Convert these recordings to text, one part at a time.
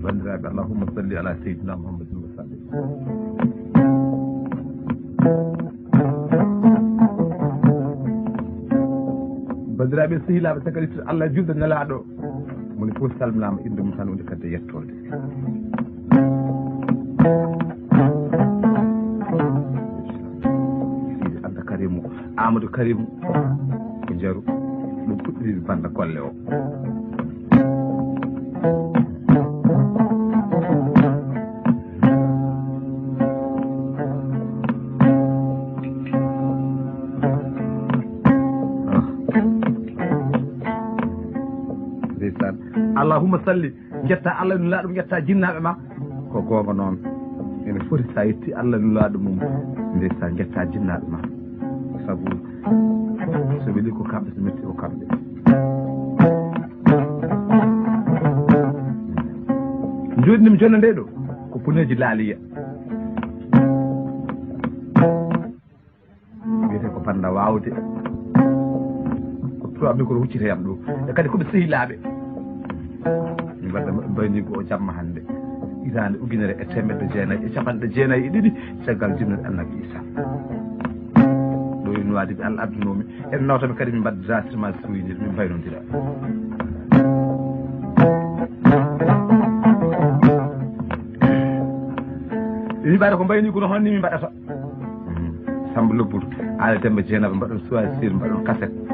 bandiraɓe allahumma salli ala seydina mouhammadin wa sallim. bandiraɓe sehilaɓe so kadi allah julde nelaɗo moni fof salminama inde mum tan woni kadi yettode. sidi anta karimu amadou karimu ko jaru ɗum puɗɗiri banda golle o. allahumma salli jetta allah nula ɗum jetta jinnaɓe ma ko gonga noon ene foti sa yetti allah nula ɗum mum ndeysan jetta jinnaɓe ma saabu so weeli ko kamɓe so metti o kamɓe. joɗinimi jonde nde ɗo ko puneji laaliya wiyete ko banda wawde ko 3 micro hucciteyam ɗo e kadi koɓe sehilaɓe mi mbaɗa mbayni ko o jamma hannde hitande ujunere e temedde jeenayyi e capanɗe jeenayyi e ɗiɗi caggal jinnode annabi Isa ɗo e nuwade ɓe Allah addunomi en nawtami kadi min mbadda jasirma suwinir min mbaynodira. mi mbaɗa ko mbayni kono honni mi mbaɗata Samba Lobbudu Ala Demba Jeenaɓe mbaɗon choisir mbaɗon cassette.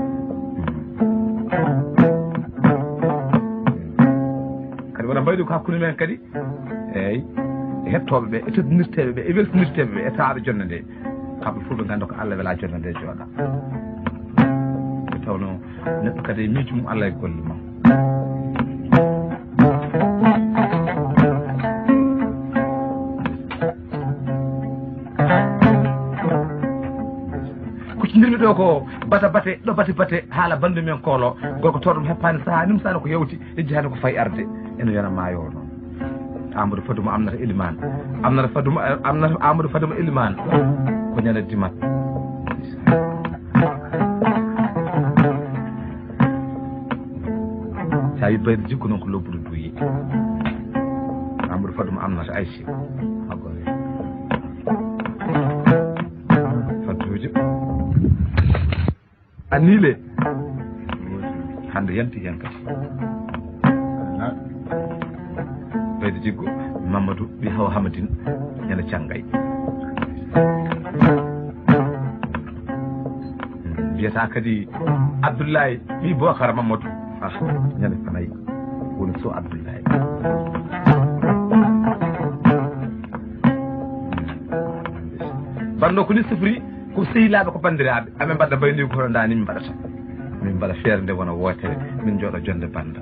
wona mbayɗi ko hakkude men kadi eyyi hettoɓe ɓe e teddudirteɓe ɓe e weltinirteɓe ɓe e taaɗo jonde nde kamɓe fof ɓe ganda ko Allah wela jonde nde jooɗa e tawno neɗɗo kadi e miijo mum Allah e golle mum. kuccidirmi ɗo ko bata bate ɗo bate haala bandu men koolo gorko toɗum heppani saaha nim sano ko yawti ejji hande ko fayi arde ene wiyana maayo noon Amadou Faduma amnata Elimane amnata Amadou Faduma Elimane ko ñande dimat sa yi bayde jikku noon ko lobbudu duyi Amadou Faduma amnata Aïcha agore fadduji annile hande yanti hen kadi bayde jiggo Mamadou ɓi haw Hamadine ñande Cangay mbiyata kadi Abdoulaye ɓi Bocar Mamadou ñande Fanayi woni so Abdoulaye banno ko ni sifri ko sehilaɓe ko bandiraɓe amin mbaɗa bayndi ko hono dani min mbaɗata min mbaɗa feere nde wona wootere min jooɗo jonde banda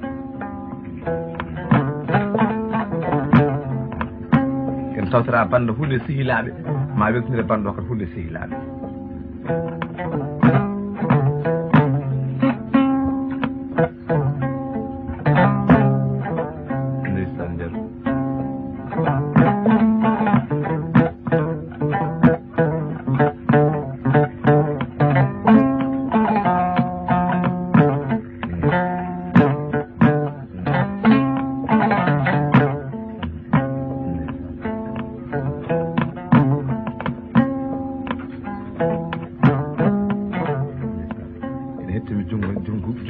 en tawtara banda hunde sehilaɓe ma weltinire banda o kadi hunde sehilaɓe. ndeysan nder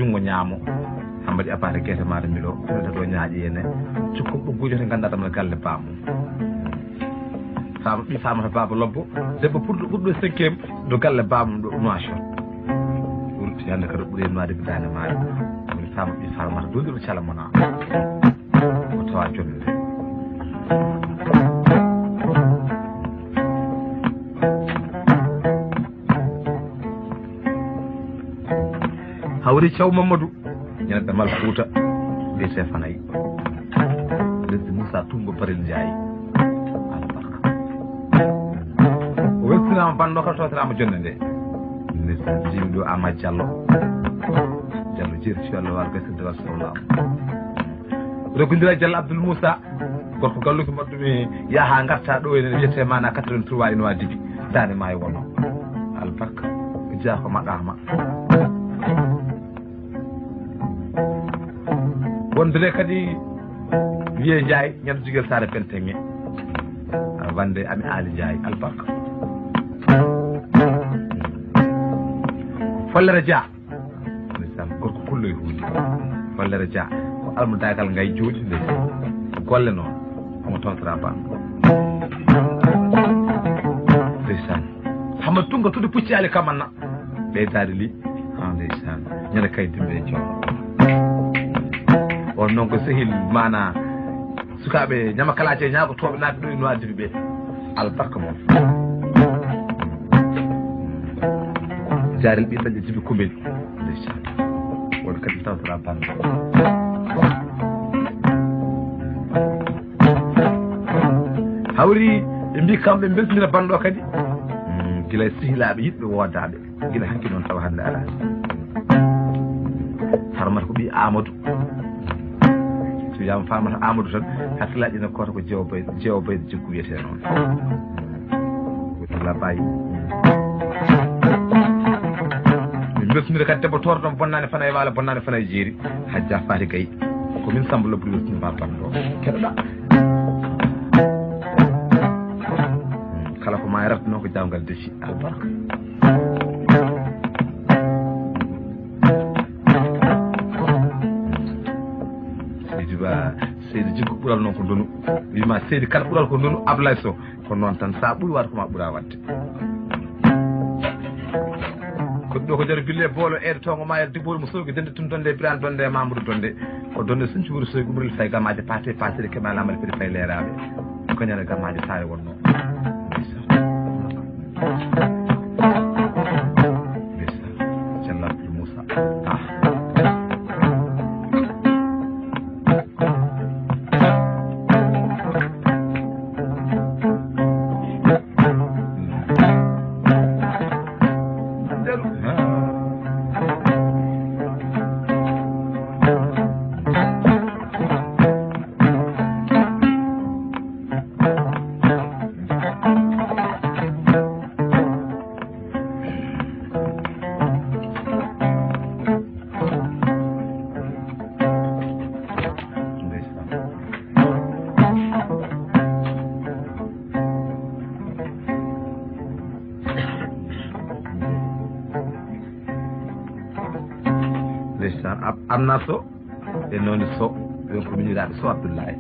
jungo ñaamo hambadi apate guete maɗa milo ɗoɗa ɗo ñaaƴi ene cukkum ɓoggujo te ganduɗa ɗam galle bamum ɓi famata baba lobbo debbo ɓurɗo 5e do galle bamum ɗo noation ɓurti hande kadi ɓuuri enwade bidane maɗa woni fama ɓi famata dondiɗo calamona ko tawa jonde nde hawri Thiaw Mamadou ñande Mal Fouta mbiyete Fanayi lesdi Moussa Tumbo Barel Ndiaye albarka o weltinama bando kala totarama jonde nde ndeysan jimi ɗo Ama Diallo jeeri collo war gasinde war sohlama rokkodira Diallo Abdoul Moussa gorko galluki maɗɗumi yaaha garta ɗo ene wiyete mana 83 ene wadibi dane maayo wonno albarka jako maɗama wondere kadi wiye Ndiaye ñande jigel sare penteŋe wande ami Ali Ndiaye albarka follere Dia ndeysaan gorko pulloye hunde follere Dia ko almudagal ngay jooɗi nde golle noon omo tonsora ban ndeysaan hama tunga tude pucci ali kamanna ɓeydade li ndeysaan ñande kay dimbe joom on noon ko sehil mana sukaɓe ñamakalaje ñaago toɓe naaɓe ɗo no addiɓe ɓe albarka moon jaarel ɓiɗɗo ƴe jibi kumbel ndeysaan won kadi tawtora banno hawri ɓe mbi kamɓe beltidira banɗo kadi gila sihilaɓe yiɗɓe woodaɓe gila hakki noon tawa hannde ala harmata ko ɓi Amadou so wiyama famata Amadou tan hakkillaji ne kota ko jeewo bayde jikku wiyete noon wotala bayi min beltidira kadi debbo torɗon bonnani fana e waalo bonnani fana e jeeri hajja Fati Gaye komin Samba Lobbuɗi weltinima banɗo keɗoɗa kala ko ma rafta noon ko jawgal desi albarka seydi ba seydi jiggo ɓural noon ko ndonu wima seydi kala ɓural ko ndonu Ablaye Sow ko noon tan sa ɓuuri wadde koma ɓuura wadde koɗi ɗo ko nder bille boolo eede tongo ma yel dibbol mo soogi dende tum donde Birane donde Mamadou donde ko donde sunci wuuro soy ɗumrel fay gammaji paate keɓa lamal fedi fay leeraɓe koñane gammaji saare wonno Jallabdou Moussa amna so e noon so ɗon ko miñiraɓe so Abdoulaye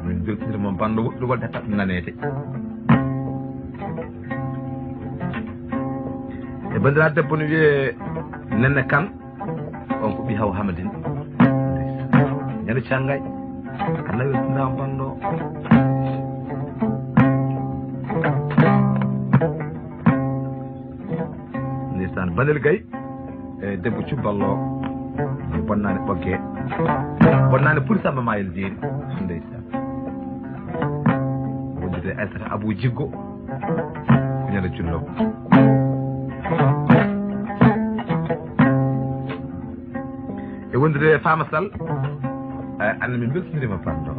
min beltidira moon banɗo woɗɗo wadde hatta ɗum nanede e bandiraɗo debbo no wiye Nenne Kane on ko ɓi Haw Hamadine ñande Cangay Allah weltinama banɗo ndeysan Banel Gaye e debbo cubballo bonnani ɓogge bonnani pour Samba Mayel jeeri ndeysan wondude Aissata Abou Jiggo ko ñande jullo e wondude Fama Sall anne min beltinirima banɗo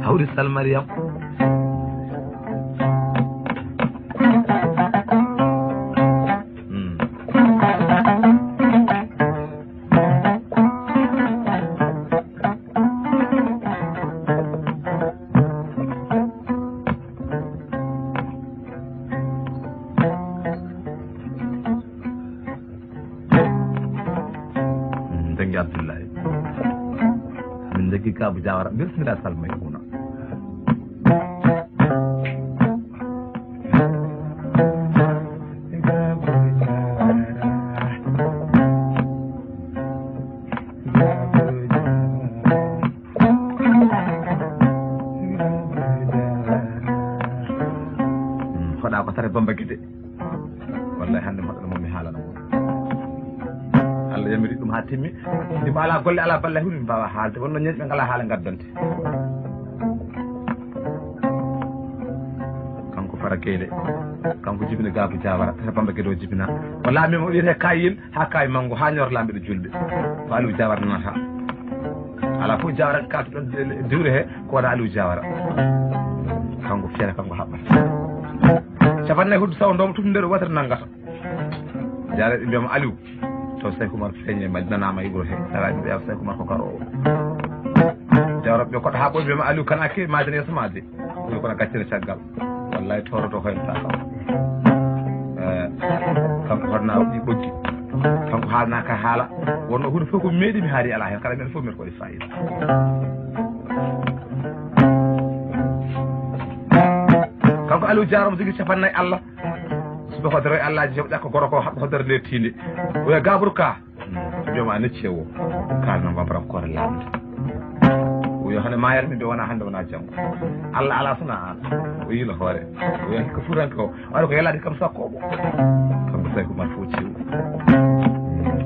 hawri Sall Mariam Abdoulaye min daggi Kabou Diawara beltinira Salma Maimouna hoɗa ko tare Bamba Guédé wallahi hannde moɗɗo moom mi haalana mo Allah yamiri ɗum ha timmi ndimo ala golle ala balle huɗo mi mbawa haalde wonno ñanɓe ngala haala gaddante kanko Fara Gueyle kanko jibina Kabou Diawara tata Bamba Guédé o jibina o laamima o wiyete kayil ha kayi manggo ha ñorlamɓe ɗo julɓe ko Aliou Diawara nanata ala fof Diawara kaltuɗon diwre he ko waɗa Aliou Diawara kanko feere kanko haɓɓata capannayyi huɗo sawo ndomo tutu nder wotere nanggata jaare ɓe mbiyama Aliou to Saykou Oumar feeñe majjinanama Ibro he saraji ɓe Saykou Oumar ko karo o jawrat ɓe koɗo ha ɓoy mbiyama Aliou kana kewi majene yeeso ma de ɓoy kono gaccere caggal wallahi toroto hoynata kam kanko hoɗna ɗi ɓoggi kanko haalnaka haala wonno hunde fof ko meeɗi mi haali ala hen kala men fof mbiɗa ko waɗi fayida kanko Aliou Diarra jogui capannayyi Allah suba hodere Allah ji heɓɗa ko goro ko haɓɓa hodere nder tinde oya Gabourou Ka mbiyama necci o kalno babram kore lamde oyo hande mayere min mbi wona hande wona janggo Allah ala sona an o yiilo hoore oya hikka furanke o waɗa ko yalade kam sakkoɓo kanko Saykou Oumar fof cewu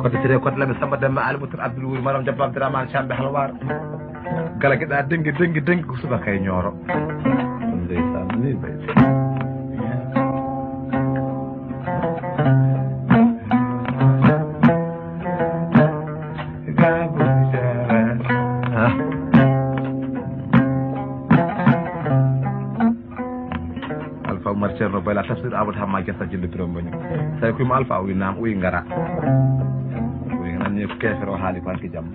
kodde sere kodde laɓe Samba Demba Alimoutour Abdoul Wuri Maram Diabba Abdourahmane Camɓe Halwar gala gueɗa dengue ko subaka e ñooro ndeysan ni bayti Alpha Oumar Ceerno Bayla tafsir Amadou Hamma Guessa Jilde Birom Mbagnick Saykou Oumar Alpha o wi naam o wi ngara o wi nanni ko kefere o haali ko hanki jamma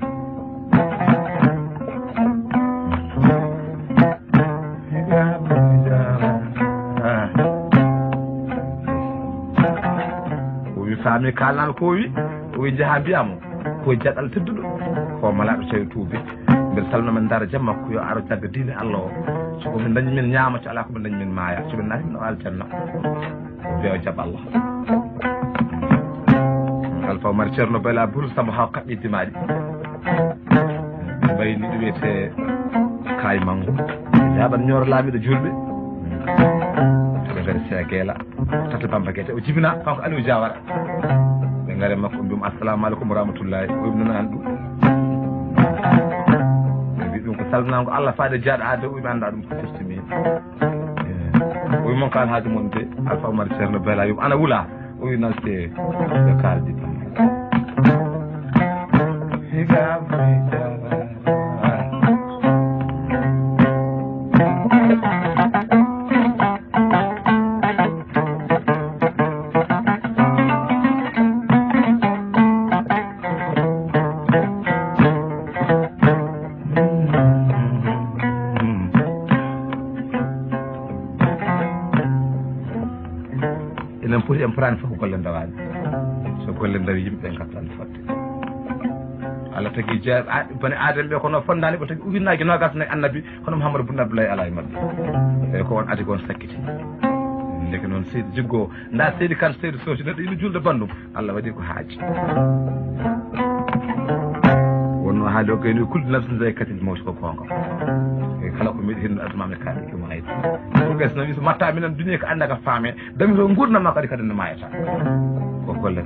o wi faami kalnano ko wi o wi jaaha mbiyamo ko jaɗal tedduɗo ko malaɗo tawi tuubi mbeɗa salmina men dara jam makko yo aro jagga diine Allah o soko min dañi min ñaama so ala ko min dañi min maaya so min naati min o aljanna o mbiya o jaɓ Allah Alpha Oumar Ceerno Bayla Bourou Samba ha kaɓɓi dimaɗi mbayni ɗo wiyete kaay mango jaɓan ñooro laamiɗo julɓe toɓe ngari Seguela tata Bamba Guete o jibina kanko Aliou Diawara ɓe ngari makko mbiyum assalamu aleykum wa rahmatullahi o yimnanani ɗum ɓe mbi ɗum ko salminago Allah faade jaaɗo ade o ɓe annda ɗum ko testimi o wi mon ko alhaaji mon de Alpha Oumar Ceerno Bayla yum ana wula o wi nalte ɓe kaldi enen poti en prani fof ko golle dawani so golle dawi yimɓe ɓe gartan fodde Allah tagui bani adame ɓe kono fondani ɓe tagui ujunnaji nogas nayyi annabi hono Mouhamadou Boun Abdoulaye ala e mabɓe eyi ko won adi kon sakkiti ndeke noon seydi jiggo nda seydi Kane seydi Soji neɗɗo yiɗi julde bandum Allah waɗi ko haaji wonno haali o gayni kulde nafsin zaykatil mawti ko gonga e kala ko miɗi hendu adumame kaali ko mayta ko gas no wi so matta minen duniya ko anda ka faame dami to gurdam kadi kadi no mayata ko golle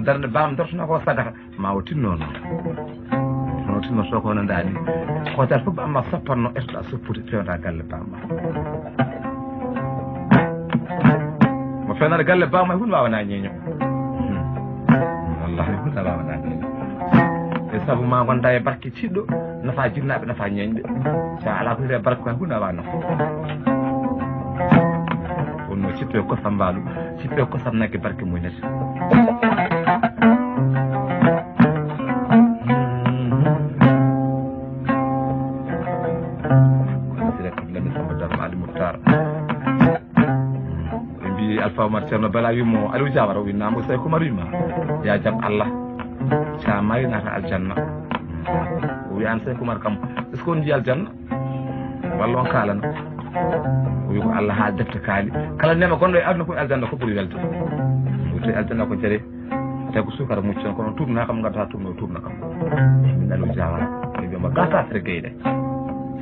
darde bam dortona ko sadaka ma o tinno noon hono tinno so ko hono dani kotal fof amma sappanno etoɗa soppude fewda galle bamma mo fewnade galle bamma e hunde wawana ñeeño wallahi hunde wawana ñeeño e saabu ma gonɗa e barke ciɗɗo nafa jinnaɓe nafa ñeeñɓe sa ala ko wiite barke ko hunde wawa nafa wonno cippe kosam mbaalu cippe kosam nagge barke muynete Alpha Oumar Ceerno Bayla wimo Aliou Diawara o winnama Saykou Oumar wima ya jaam Allah sa mayi nata aljanna o wi an Saykou Oumar kam est ce que on jii aljanna walla on kalana o wi ko Allah ha defte kaali kala nema gonɗo e aduna ko aljanna ko ɓuuri welde o tawi aljanna ko jaare tawi ko sukara muccan kono tubna kam gadata tubno tubna kam min Aliou Diawara e wiyama gata tere geyɗe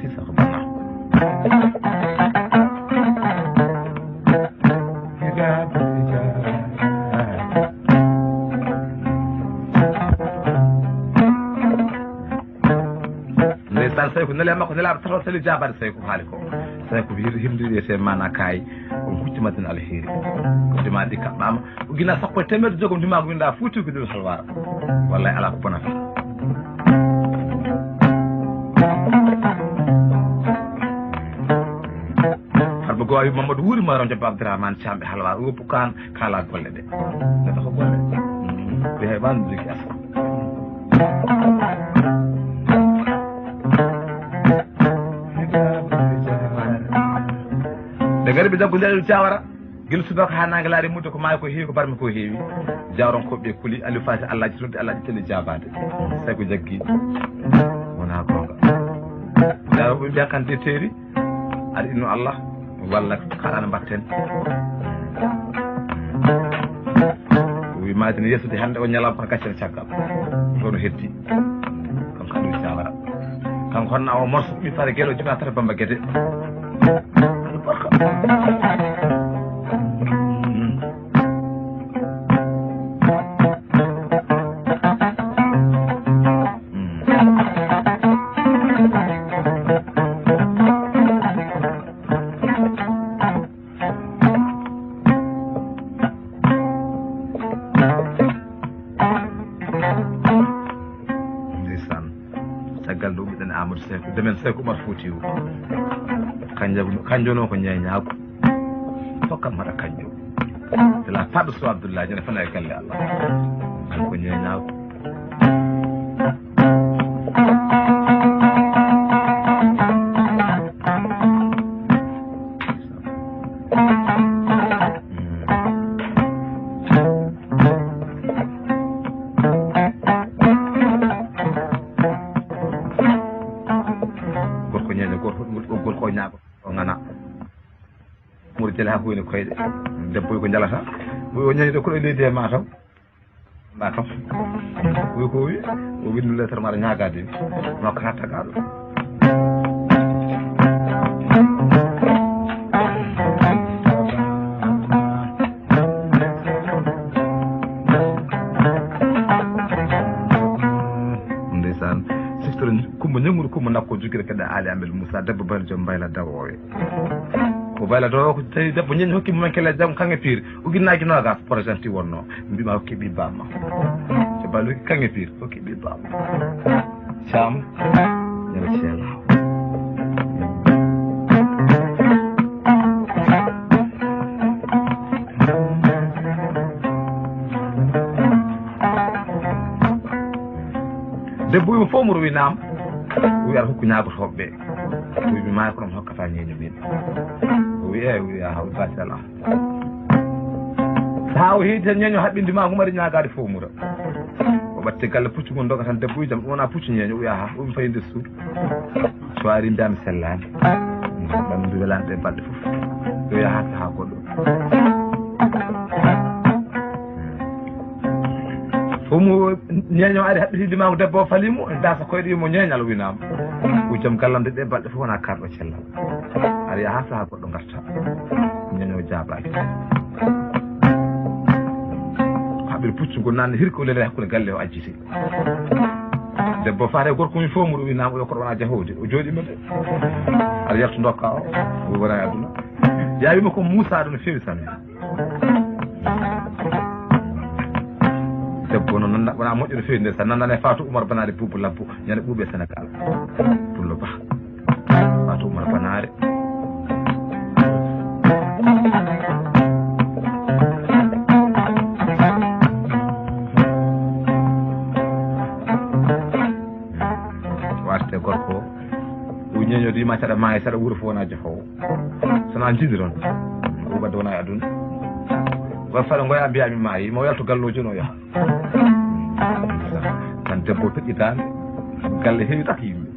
sisa ko banna tawi ko nele makko nelaɓe tato sali jabade tawi ko haali ko tawi ko himdiɗete mana kayi on huccimaten alheri ndima ɗi kaɓɓama gina sappo e temedde jogom ndima ko winda fuuti ko ɗum halwara wallay ala ko bonata harba goo wi Mamadou wuuri ma ron jabba Abdourahmane Thiam ɓe halwara woppu kan kala golle ɗe neɗɗo ko golle ɓe heɓani jogi asa ɓe gari ɓe jaggo ndeɗo Diawara guila subaka ha nangue laari mudde ko maayi ko heewi ko barmi ko heewi Diawran koɓe kuuli Aliou Fati Allah jitonde Allah ƴettende jabade tawi ko jaggi wona gonga Diawra ɓe mbiya kante teeri aɗa inno Allah walla kaɗano mbatten wi madine yesude hande o ñalama kono gaccere caggal ɗono heddi kanko Aliou Diawara kanko honna o morso mi fare gueɗo juma tata Bamba Guédé demen Seydou Oumar Foutiyou kanjo noon ko ñeeñaako tokkam haɗa kanjo de la part de so Abdoulaye jene fana e galle Allah ko ñeeñaako jele ha huyno koyɗe debbo ko jalata o ñañiɗo koɗo leydi e Matam wi ko wi o windu lettre maɗa ñagade nokka ha tagaɗo ndeysan siftoro Coumba ñagudu Coumba nakko jogui kadi Ali Amel Moussa debbo bani joom mbayla dawowe ko bayla to ko tawi debbo ñeñi hokkimo men kele jam kange pire ujunnaaji nogas projet wonno mbima hokki ɓi bamma so balu kange pire hokki ɓi bamma Thiam ñaga ceela debbo wimo fof moro wi naam wi aɗa hokku ñagotoɓe ɓe wi mi maaya ko ɗon hokkata ñeño min wi haw basala ha o heedi tan ñeño haɓɓinde ma gumari ñagade fof mura o ɓatte galle puccu gon doga tan debbo jam ɗum wona puccu ñeño wiya ha ɗum fayi nder suudu so ari mbiyami sellani ɓamdu welani ɗe balɗe fof yo yaha saha goɗɗo fomu ñeño ari haɓɓitinde ma ko debbo o falimo dasa koyɗe wimo ñeñal winama o joom gallamde ɗe balɗe fof wona karɗo cellal aɗa yaha ha saha goɗɗo garta ñeño jaɓaki haɓɓire puccugo nanne hirko lele hakkude galle o ajjiti debbo faate gorko mum fof muɗum winama yo koɗo wona jahode o jooɗima de aɗa yalto dokka o wona e aduna yawima ko Moussa ɗo no fewi sanne debbo noon wona moƴƴo no fewi nder sa nandane Fatou Oumar Banare Boubou Labbo ñande ɓuuɓe Sénégal Pullo Ba Fatou Oumar Banare warte gorko o ñeñode yima saɗa maayi saɗa wuuro fo wona jafowo sona jiidi toon o wadde wona e aduna wa faɗa goya mbiyami maayi mo yalto gallojo no yaha tan debbo toƴƴitande galle heewi tak yimɓe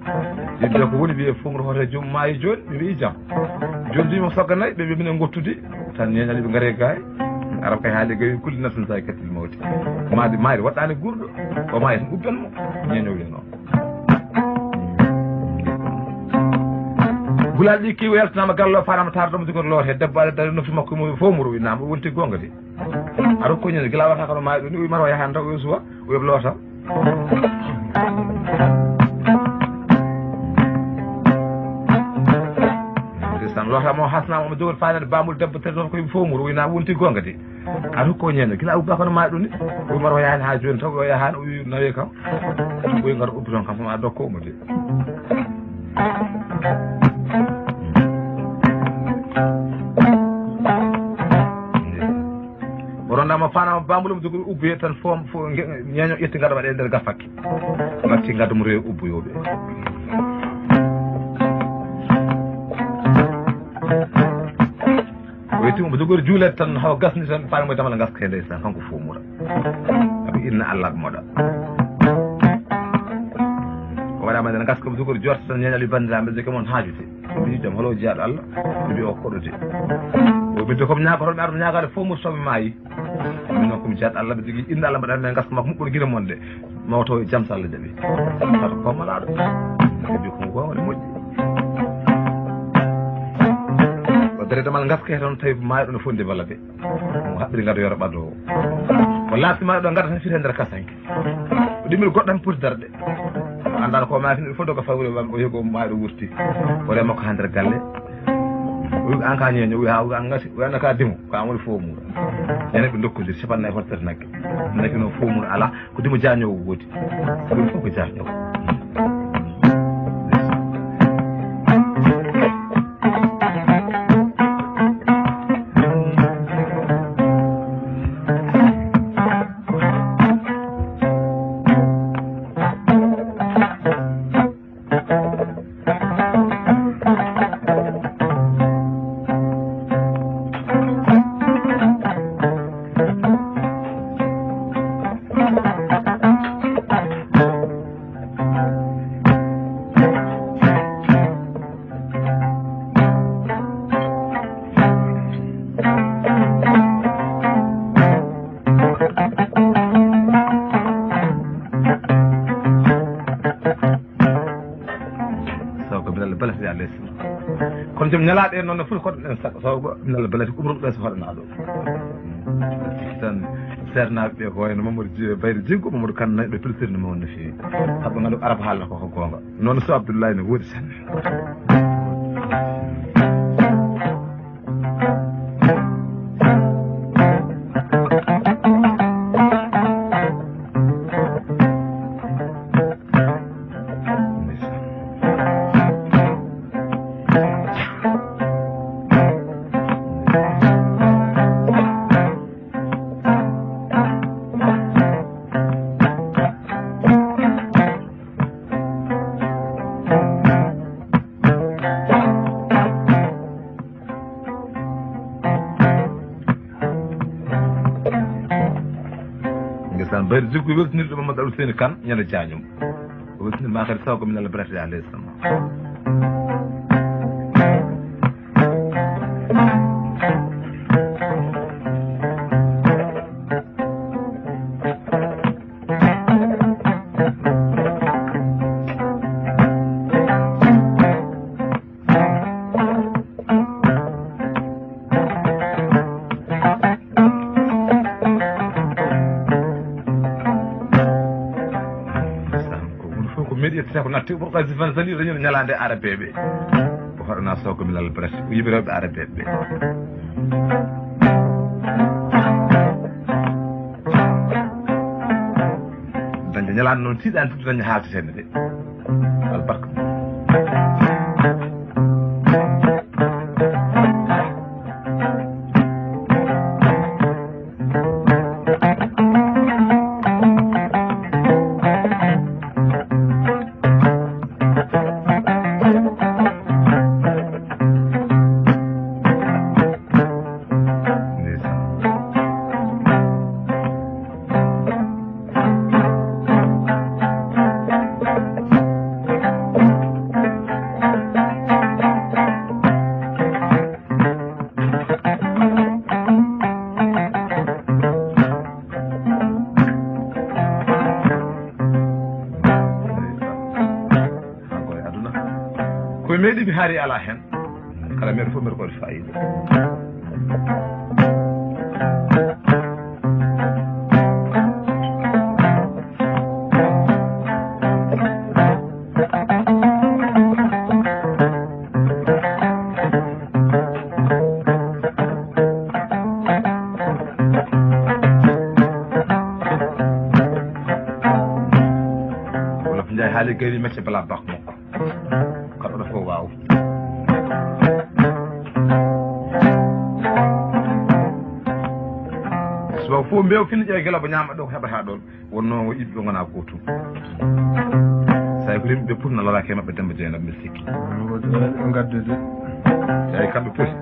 yidde ko woni wiye fongro hoto joom maayi joni mi wi jaam joni dimo sogga nayyi ɓe wi minen gottude tan ñeñal ɓe gaare gaye arab kay haali gawi kulli nafsin sa kattil mawti maade maari waɗɗani gurɗo o maayi tan ubbenmo ñeñowi noon gulal ɗi kiwi yaltanama gallo fanama tardomo jogori loote debbo aɗa dari nofti makko mum fof muro winama o wonti gonga de aɗa ko ñeño gila wata kono maayi ɗo ni wi mata o yahani taw o yosuwa o yoɓ loota ndeysan lota mo hasnama omo jogori faanede bamul debbo tati toon koye fomuru wina wonti gonga de aɗa hokko ñande kila Aboubacry no maaɗi ɗum ni Oumar o yaani ha joni taw o yahani o wi nawe kam ɓoyi ngar ubbi toon kam a dokko omo de rondama fanama bambulo mo jogori ubboye tan fo ñeño ƴetti gadda waɗe nder gafakke gatti gadda mo rewi ubboyoɓe weyti mo jogori juulede tan hawa gasni tan fanamo damala gaska ndeysan kanko fomura aɓe inna Allah ɓe moɗa o waɗama nden gaska mo jogori jorta tan ñeñal bandiraɓe jogi moon haajute mbi joom holo jeyaɗo Allah mbi o koɗote o ɓidde komi ñagotoɓe arɗo ñagade fof mur soɓe maayi min noon komi jeyaɗo Allah mɓe jogui inna Allah mbaɗa nden gaska makko muɓɓuɗo guila moon de mawto e jaam so Allah jaaɓi tato komalaɗo mbi komo gowone moƴƴi dere damal gaska he toon tawi maayo no fonde balla de mo haɓɓiri gado yoro ɓaddo o ko laasi maayo ɗo gada tan fiti e nder kasanke o ɗimmiri goɗɗo tan poti darde o andano ko maafini fof doga fawre o yogo maayo ɗo wurti o rema ko ha nder galle o wi an ka ñeño o wi ha an gati o wiyanda ka dimo ko an woni fomura ene ɓe dokkodir capannayyi hottati nagge nagge noon fomura ala ko dimo jañowo woodi ɗum fof ko jañowo kono joom ñalaɗe noon no foti koɗoɗen sago sabu minalla belati ko umruɓe ɓe so hoɗana ɗo tan sernaɓe ɓe ko wayno Mamadou Bayre Jiggo Mamadou Kane ɓe pellitirno ma won no fewi haɓe gandu araba haalata koko gonga noon so Abdoulaye ne woodi tan Bayre Jiggo weltinirɗo Mamadou Abdou Seyni Kane ñande jañum o weltinirma kadi saw ko min Allah brete à l'aise sama ko natti ko kasi fan sali dañu ñalande arabeɓe ko hoɗona soko milal brèche ko yiɓe rewɓe arabeɓe dañde ñalande noon tiiɗani tudde daña haaltetene de albarka meeɗi mi haari ala hen kala meɗe fof mbiɗa koɗe fayida saade gari métier bala bak makko kaɗo fof waaw so fof mbew finno ƴeewa gelo ba ñaama ɗo ko heɓata ɗon wonno yiɓe ɓe gona gootum sayi ko yimɓe pour no lorake maɓɓe Demba Dieynaba mbiɗa sikki o gaddude eyi kamɓe poti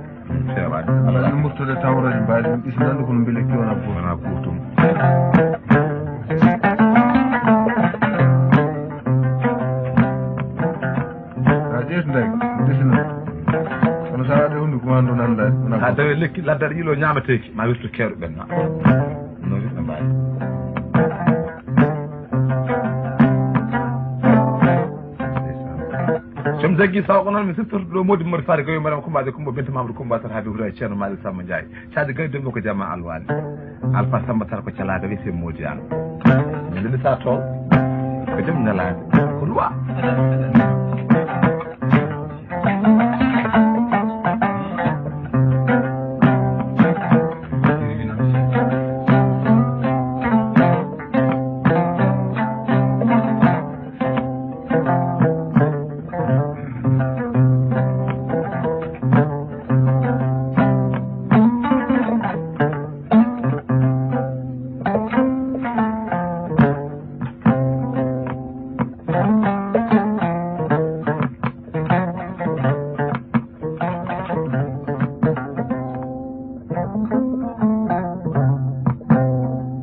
feewade ala no murtode tawroje mbaɗi ɗum isnande kono beele kiwona wona gootum a ƴeetu ndeg desina kono sa waɗi hunde ko mandu nandade ha dawe lekki laddare ƴilo ñamateki ma wirtu keeɗo ɓenna no wiɗno mbawi somi jaggi sawa ko noon mi siftorto ɗo modi modi faade gawi madame Coumba Coumba binta Mamadou Coumba Tata haabi huray ceerno Malick Samba Ndiaye caade gawi dembo ko jamma alwani Alpha Samba Tata ko calaga wi se moodi an mi ndeni sa tool ko joom ñalade ko loi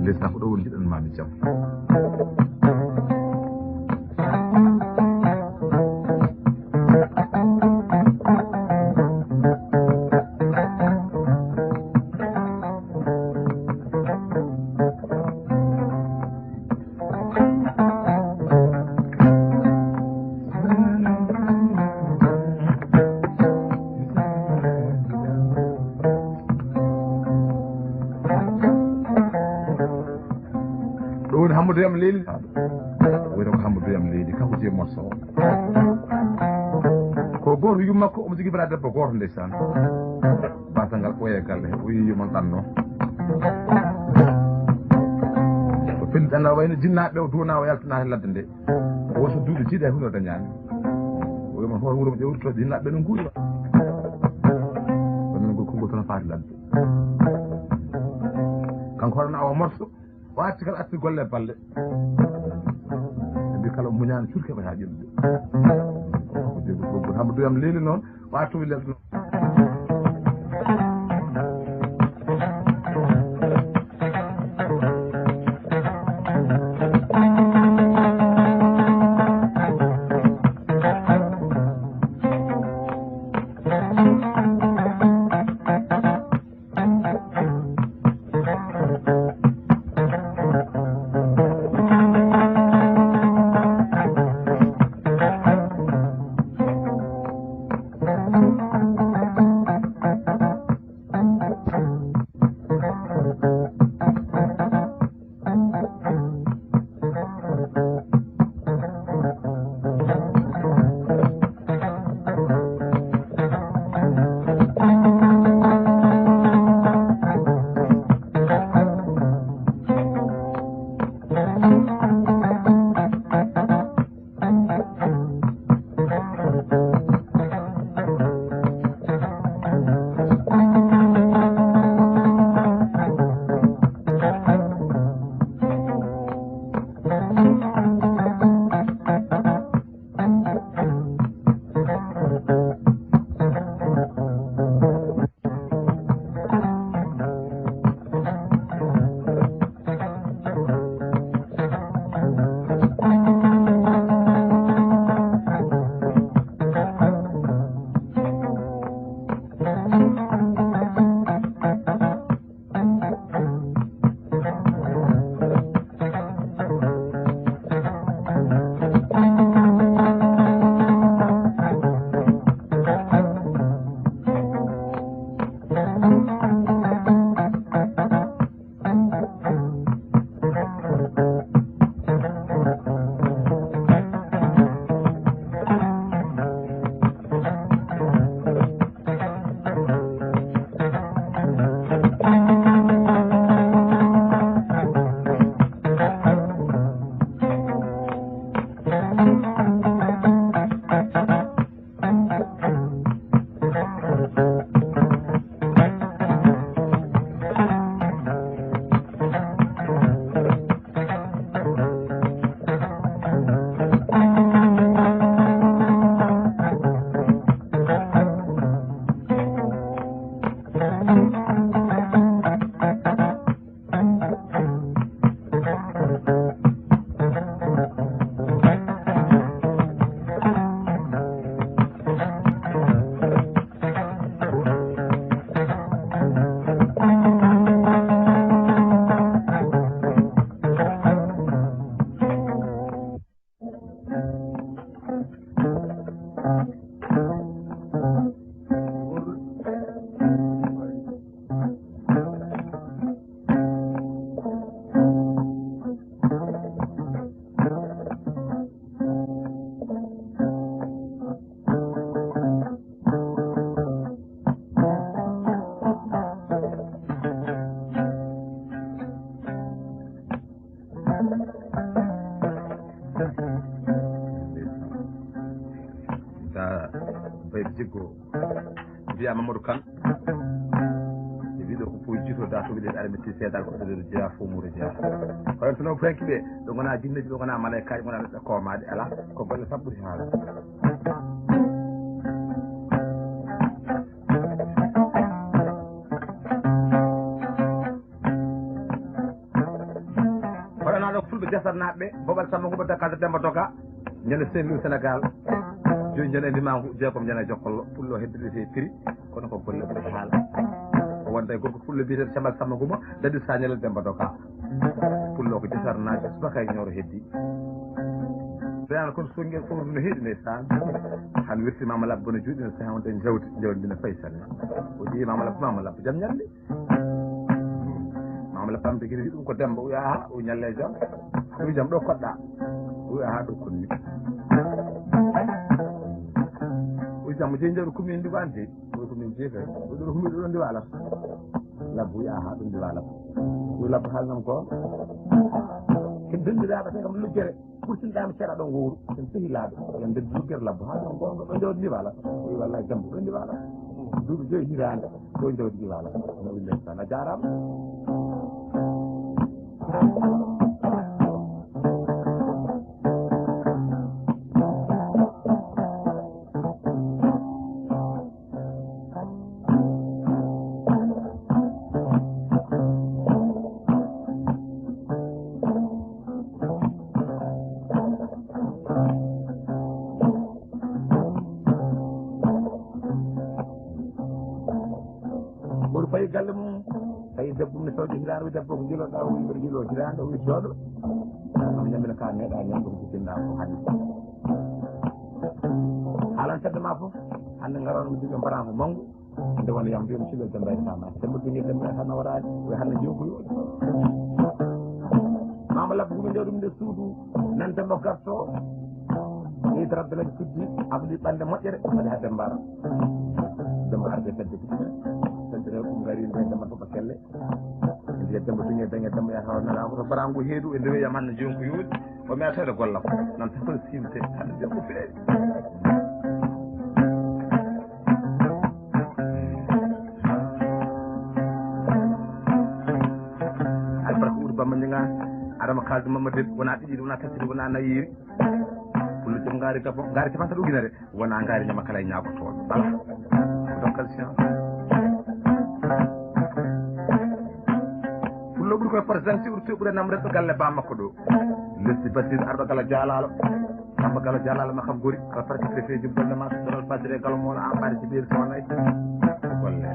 lesna ko ɗo woni jiɗanmami jaam ɗo woni Hammadou Yam Leydi woni ko Hammadou Yam Leydi kanko jeeyi morceau o ko goto yum makko omo jogui bara debbo goto ndeysan batal ngal ɓooye galle he o yi yumon ɗanno o findi ɗanna wayno jinnaɓe o duwna o yaltana hen ladde nde o woto duuɓi jiiɗa hunde o dañani o wimon hoto wuuro mo ƴewritoɗe jinnaɓe no guuri onon go konngol tono faati ladde kanko hoɗona awa morceau o arti kala arti golle balɗe mbi kala muñani cuur keɓata ƴemde ko Hammadou Yam Leydi noon o artomi lelde noon jiggo mbiya Mamadou Kane e wiɗo ko fof jitoɗa to wiɗen aɗa metti seedal ko ɗoɗo jeeya fo muuro jeeya kono to noon franki ɓe ɗo gona jinneji ɗo gona malaikaji gona neɗɗo komaɗe ala ko golle tan ɓuuri haala hoɗanaɗo fulɓe jasatnaɓe Boɓal Samba Gumba Dakar Demba Doga ñande Saint-Louis Sénégal joni jane ndimangu jeegom jane jokkollo pullo heddirete prix kono ko golle ɓuuri haala o wonda e gorko fullo biyeteɗo Camal Samba Gumba dadi sañele Demba Doga pullo ko jasatnaɓe subaka e ñoro heddi ɓeyano kono songel fof no heeɗi ndeysan han wirti Mama Labba bono juuɗi no saha wonde jawdi no fayi sanne o ƴeewi Mama Labba jaam ñalli Mama Labba amde guiɗi ɗum ko Demba o wiya ha o ñalle jaam o wi jaam ɗo koɗɗa o wiya ha ɗo konni o wi jaam mo jeeyi jawdi commune ndigo ante o commune jeegay o ɗo hummi ɗo ndiwa alata Labba wiya ha ɗum ndiwa Labba o wi Labba haalnam ko ken dendiraɓe te kam luggere ɓurtinɗami seeɗa ɗon wowru en sehilaaɓe en deddi luggere Labba haalnam gonga ɗo jawdi ndiwa alata o wi wallahi Demba ɗo ndiwa alata duuɓi joyi hirande ɗo jawdi ndiwa alata no wi ndeysan a jarama fayi galle mum tawi debbo mi sawde hirande wi debbo ko jiloɗa o wi mbiɗa jilo hirande o wi jooɗo am ñamina ka meeɗa ñamde ko jiɗɗinɗa ko hannde haalan tedde ma fof hannde garono mi diɓe mbaɗa ko manggu nde wona yam mbiyami cillo Demba e Sama Demba bini Demba e Sama warani wi hannde jogui yoɗi Mama Labba gumi nde ɗum nde suudu nan Demba garto ni darabdelaji fuddi abdi ɓande moƴƴere waɗi ha Demba ara Demba arde fedde ɗum gari ɓe Demba foɓa kelle mbiya Demba duñe dañe Demba yata nala to barangu heedu e ndeweyam hannde joni ko yooɗi o mi atede gollam nan tan simte hannde joni ko feewi albarka ɓuuri Bamba Ndiaga adama kalde Mamadou wona ɗiɗi wona tattiri wona nayiri pullo joom gaari gabon gaari capanta ɗo ujunere wona gaari ñama kala e ñagotoɗo ala dokkal science pullo ɓuuri koye présidence urti ɓuuri nam resɗo galle ba makko ɗo lesdi basir arɗo gala jalalo samba gala jalalo makam gori ko participé feji golle ma ɗoɗol basire gala mono an ɓaari si ɓeeri sowanayi golle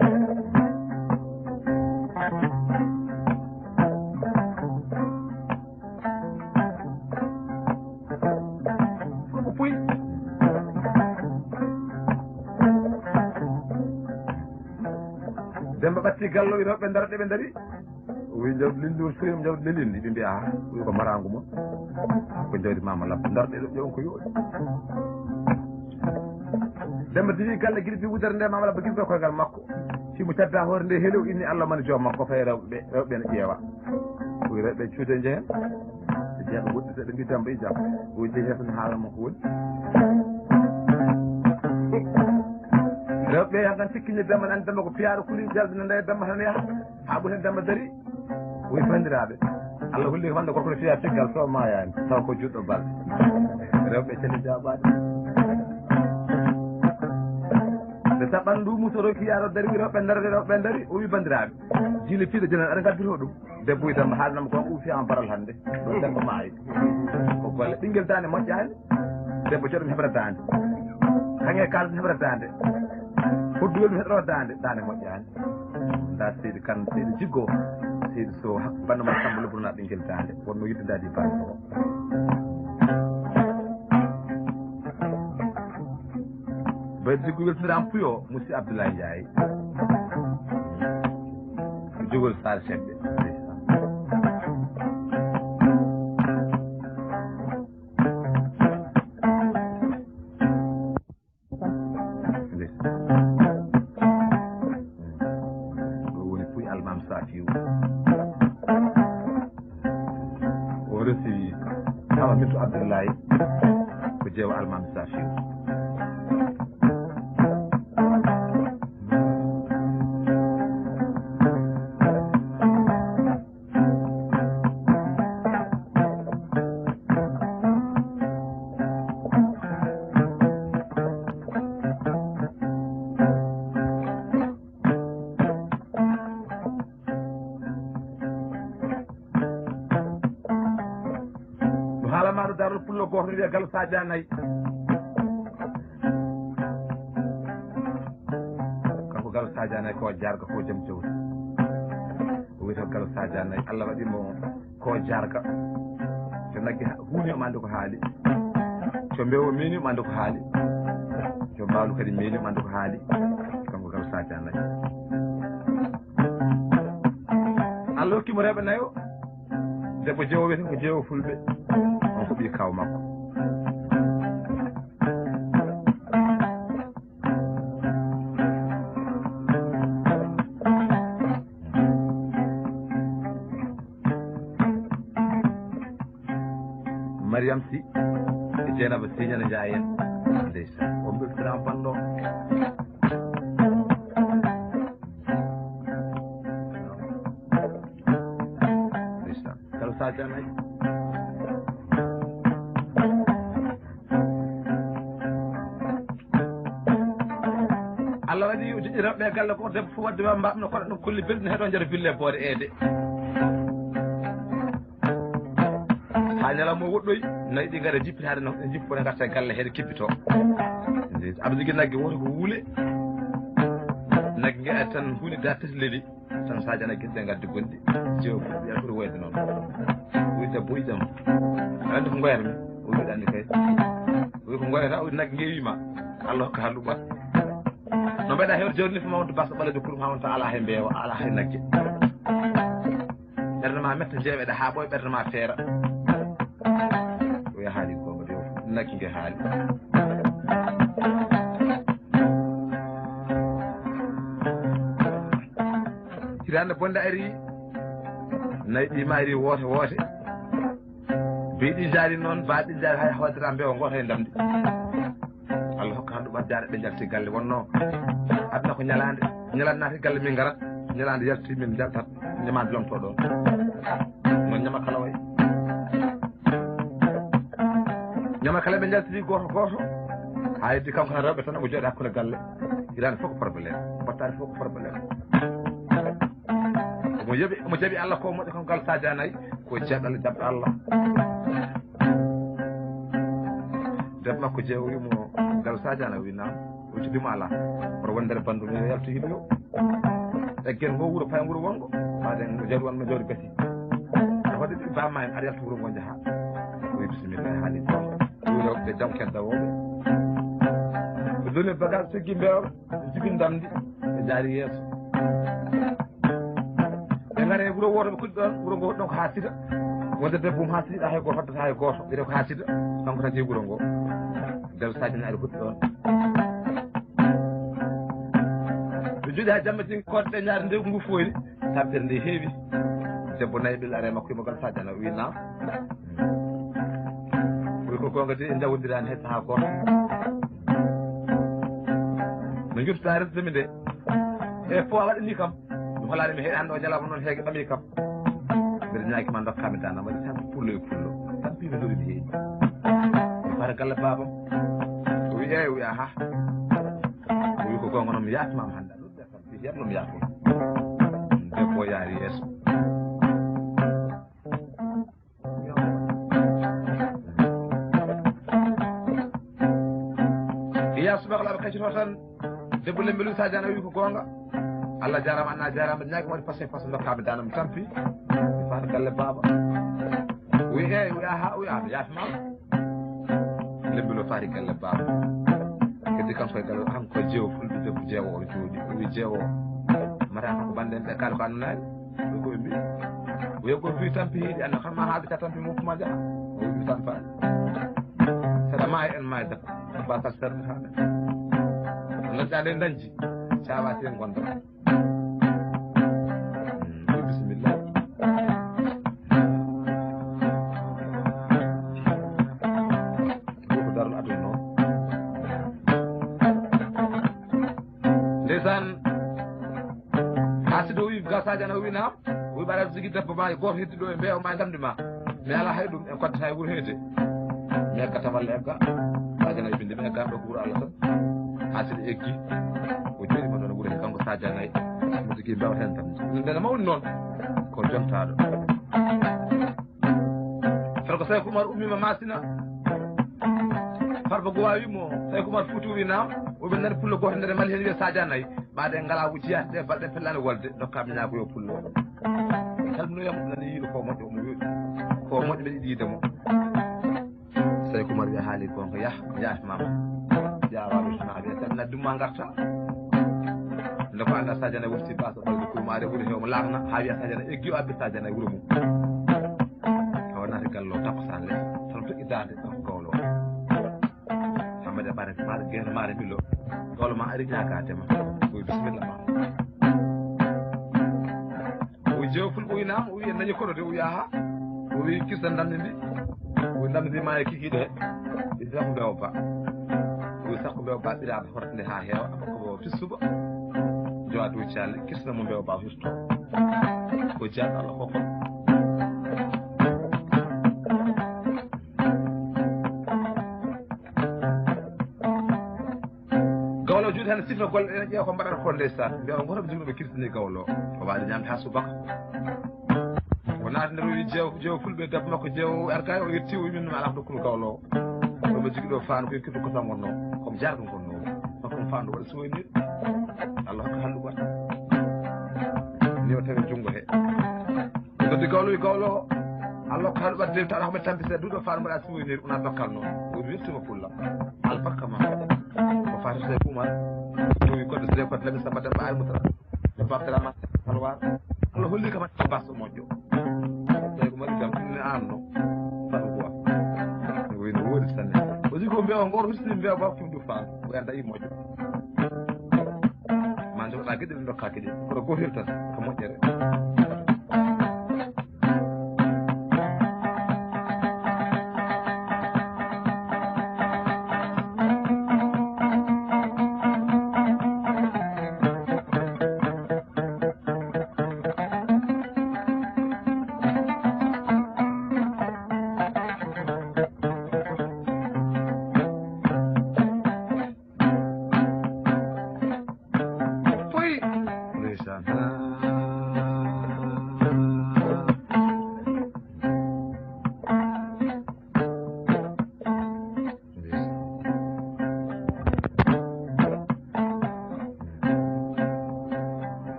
Demba ɓatti gallo ino ɓe dara ɗe ɓe daari o wi jawdi lindi o soyim jawdi lelindi ɓe mbiya ha wi ko marangu mon ko jawdi Mama Labba darɗe ɗo ƴewon ko yooɗi Demba diwi galle guiɗi bi wudere nde Mama Labba guiɗi ɓe koygal makko simo cadda hoore nde heelow inni Allah mani joom makko fayi rewɓe ne ƴeewa o wi rewɓe cuude jehen ɓe jeeɓe woɗɗite ɓe mbi Demba i jaam o wi jeehi tan haalama ko woni rewɓe hankan sikkiñe demma nan demma ko piyaɗo kuli jalɓe no nde demma tan yaha ha ɓuri demma dari woy bandiraɓe Allah holli wonde gorko no fiya ciggal so mayani taw ko juɗɗo balɗe rewɓe cene jaɓaɗe nde saɓan ndu musoro kiyaɗo dari wi rewɓe dari o wi bandiraɓe jile piiɗo jenen aɗa gaddito ɗum debbo widamba haalnama kon ɓuufi an baral hannde ɗo debbo maayi ko golle ɓinguel dande moƴƴani debbo joɗomi heɓra dande kaŋe kalata heɓra dande hodduwel mi heɗoro dande moƴƴani nda seydi kan seydi jiggo seydi so hakku bande ma Samba lobruna ɓinguel dande wonno yidde dadi bande o bayde jiggo weltiniram puyo musi Abdoulaye Ndiaye jogol sar chefɓe o resi awa minto Abdoulaye ko jeewa almami Safiou haalamaɗo darol pullo goto wiya Gallo Sadia nayyi kanko Gallo Sadia nayyi ko jarga ko jaam jawdi o wiyata Gallo Sadia nayyi Allah waɗimo ko jarga so naggi huuni omo andi ko haali so mbewo meeni omo andi ko haali so mbawlu kadi meeni omo andi ko haali kanko Gallo Sadia nayyi Allah hokkimo rewɓe nayo debbo jeewo wiyeten ko jeewo fulɓe on ko ɓii kaw makko Mariam Sy e Dieynaba Signane Ndiaye en ndeysan o mbeltiram banɗo ndeysan Gallo Sadia nayyi Allah waɗi joƴƴi rewɓe galle ko debbo fof wadde mbamno kono ɗum kolli belɗi ne heeɗo jara bille boode eede ha ñalawma o woɗɗoyi nayi ɗi gara jippitaade no jippone garta e galle heede kippito aɗa jogui naggue woto ko wuule naggue ngue ari tan huuli da tati leeli tan Sadia naggue ɗe gadde gonɗi jeewo ɓiya ɓuuri woyde noon wi debbo ɓoyɗam andi ko goyatmi o wiɗa andi kay wi ko goyata o wi naggue ngue wima Allah hokka ha luɓat no mbaɗa hewde jawdi ni fo ma wonto basa ɓalade kurum ha wonta ala hay mbeewa ala hay naggue ɓerde ma metta jeeweɗe ha ɓooya ɓerde ma feera o wiya haali gonga de naggue ngue haali hirande bonde ari nayi ɗi maari woote woote beeɗi jaari noon baaɗi jaari hay hawdira mbeewa goto e ndamdi Allah hokka han ɗumat jaare ɓe jalti galle wonno aduna ko ñalande naati galle min garat ñalande yalti min jaltat ñamade lomto ɗon noon ñama kala way ñama kala ɓe jaltiri goto ha heddi kanko tan rewɓe tan omo jooɗi hakkude galle hirande fof ko probléme battade fof ko probléme omo jaaɓi Allah ko moƴƴo kanko Gallo Sadia nayyi ko jeeɗal jaɓɗo Allah debbo makko jeewo wimo Gallo Sadia nayyi winama o cuddimo ala oto won nder bandum yo yalto yimɓe o eggel ngo wuuro pay wuuro wongo waden jawdi wonno jawdi gasi wadde ɗi bamma en aɗa yalta wuuro ngo jaaha o wi bisimilla haali wuuroɓe jaam keddawoɓe ɓe doni bagage sogui mbewɓe jibin ndamdi ɓe jaari yeeso ɓe gaare wuuro woto ɓe kuɗɗi ɗon wuuro ngo ɗon ko ha sida wonde debbo mum ha siɗa hay goto faddata hay goto ɓiɗe ko ha sida kanko tan jeeyi wuuro ngo Gallo Sadia nayyi aɗa huɗɗi ɗon ɓe juuɗe ha jammatin koɗɗe ñaade nde ngu foyni tampere nde heewi debbo nayyi ɓilla are makko yimo Gallo Sadia nayyi o wi nam wi ko gonga de en jawwodirani hedde ha goto no jurtaa resdemi nde e fo waɗani kam ɗum holaade mi heɗan ɗo jalama noon heege ɓami kam mbeɗa ñaaki ma dokkami dana waɗi tan pullo e pullo tan piimi ɗo mi heeƴi mi fara galle babam o wi eyi o wi aha o wi ko gonga noon mi yaatmama hannde a ɗuɗɗe tan wi yetno mi yaatma debbo yaari yeeso ya subakalaɓe kaccito tan debbo lembelu sadiane wi ko gonga Allah jarama anna jarama ñaagi waɗi pasé pasé dokkami dana mi tampi mi fata galle baba wi eyi wi aha wi aha yaatmama lembelu faati galle baba heddi kanko e galle kanko jeewo fulɓe debbo jeewo o jooɗi o wi jeewo matata ko banden ɓe kaala ko annanaani ɓe koɓe mbi wiye ko wi tampi hiiɗi anna kam ma haabita tampi moftuma jaha o wi mi tampani saɗa maayi en maayi daka basal serde haɗa ganduɗa nde dañji cawati en gonɗo bisimilla ko darol aduna noon ndeysan hasido wi gasaji ana o wi naam o wi ɓaɗa jogui debbo ma goto heddi ɗo e mbeewa ma damde ma mi ala hay ɗum en koddata e wuuro heede mi eggata walla egga Sadio binde ɓe eggaɓe ko wuuro Allah tan ha siɗa eggi o jooɗima ɗon e wuuro he kanko Sadio Nayi mo jogui mbewa hen tan ndena mawni noon ko jontaɗo saɗa ko Saye Oumar ummima masina Farba Gowa wimo Saye Oumar Fouti wi naam oɓe nani pullo goto nder mali hen wiye Sadio Nayi maɗe ngala wujiyade ɗe balɗe pellani wolde dokkami ñaago yo pullo salminoyamo nani yiiɗo ko moƴƴo omo wiɗi ko moƴƴo ɓe ɗiɗi yiidemo Saye Oumar wiya haali gonga yaatmama jawaɓe sona wiya tan nadduma garta nde ko anda Sadio Nayi wofti basa ɓalde kurmaade wuuro he omo laagna ha wiya Sadio Nayi eggi o abbi Sadio Nayi wuuro mum o naati gallo takkosan less tan toƴƴi dande kanko gawlo hammade ɓare maɗa gueno maɗa millo gawlo ma ari ñagatema oyi bisimilla ma o jeewo fulɓe o wi naam o wi en dañi koɗo de o wi aha o wi kirsan damde ndi o wi damde ndi ma e kikiɗe he ɗi sakko mbewa ba o wi sakko mbewa ba ɓiraɓe hortande ha heewa aɓa fissuba jowa dow calle kirsanamo mbewa ba hirto ko jeyaɗo Allah fofo gawlo juuɗe hen sifna golle ɗen ƴeewa ko mbaɗata ko ndeysan mbiya goto ɓe jumɗoɓe kirtini gawlo o wawi ñamde ha subaka o naati nder o wi jeewo fulɓe debbo makko jeewo ergay o yetti o wi min ala ko dokkuno gawlo o oɓe jogui ɗo faandu koye kirtu ko tan wonno komi jarɗum gonno makkomo faandu waɗa soynir Allah hokka hallu goto ni o tawi junngo he noddi gawlo wi gawlo Allah hokka hallu ɓat lewta aɗa hoɓe tampise duuɗo faandu mbaɗa soynir wona dokkal noon o weltima pulla albarka ma ko fati Saye Oumar towi goɗɗo sere koɗe laɓi samba demba ari mutara ɓe babtirama alwar Allah holli kam basso moƴƴo Saye Oumar kam ɗumne anno Farba Gowa wayno woodi sanne o jii ko mbewa goto hustini mbewa ba fim du faam o anda yi moƴƴo ma jogoɗa gueɗe ɗe dokka gueɗe koɗo gotel tan ko moƴƴere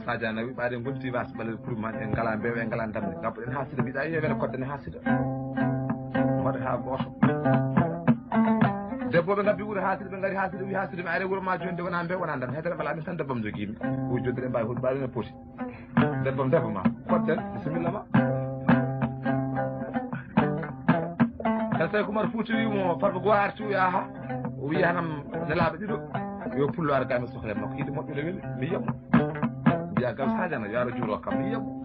Sadio Nayi wi ɓaade gonti wasa ɓaleɗe pour man en ngala mbewa en ngala damde gabɓoɗen ha sida mbiɗa yewere koddene ha sida waɗa ha goto debbo ɓe gabbi wuuro ha sida ɓe gaari ha sida wi ha sida mi ari wuuro ma joni de wona mbewa wona damde haydara mbala min tan debbam joguimi o joddiɗe mbawi huɗo ɓaɗene poti debbam debbo ma kodden bisimilla ma tan Saye Oumar Fouti wimo Farba Gowa arti wi aha o wi hanam nelaɓe ɗiɗo yo pullo ara gami sohlem makko yiɗi moƴƴude weeli mi yiyamo mbiya gam Sadio Nayi yo ara juuro kam mi yiyamo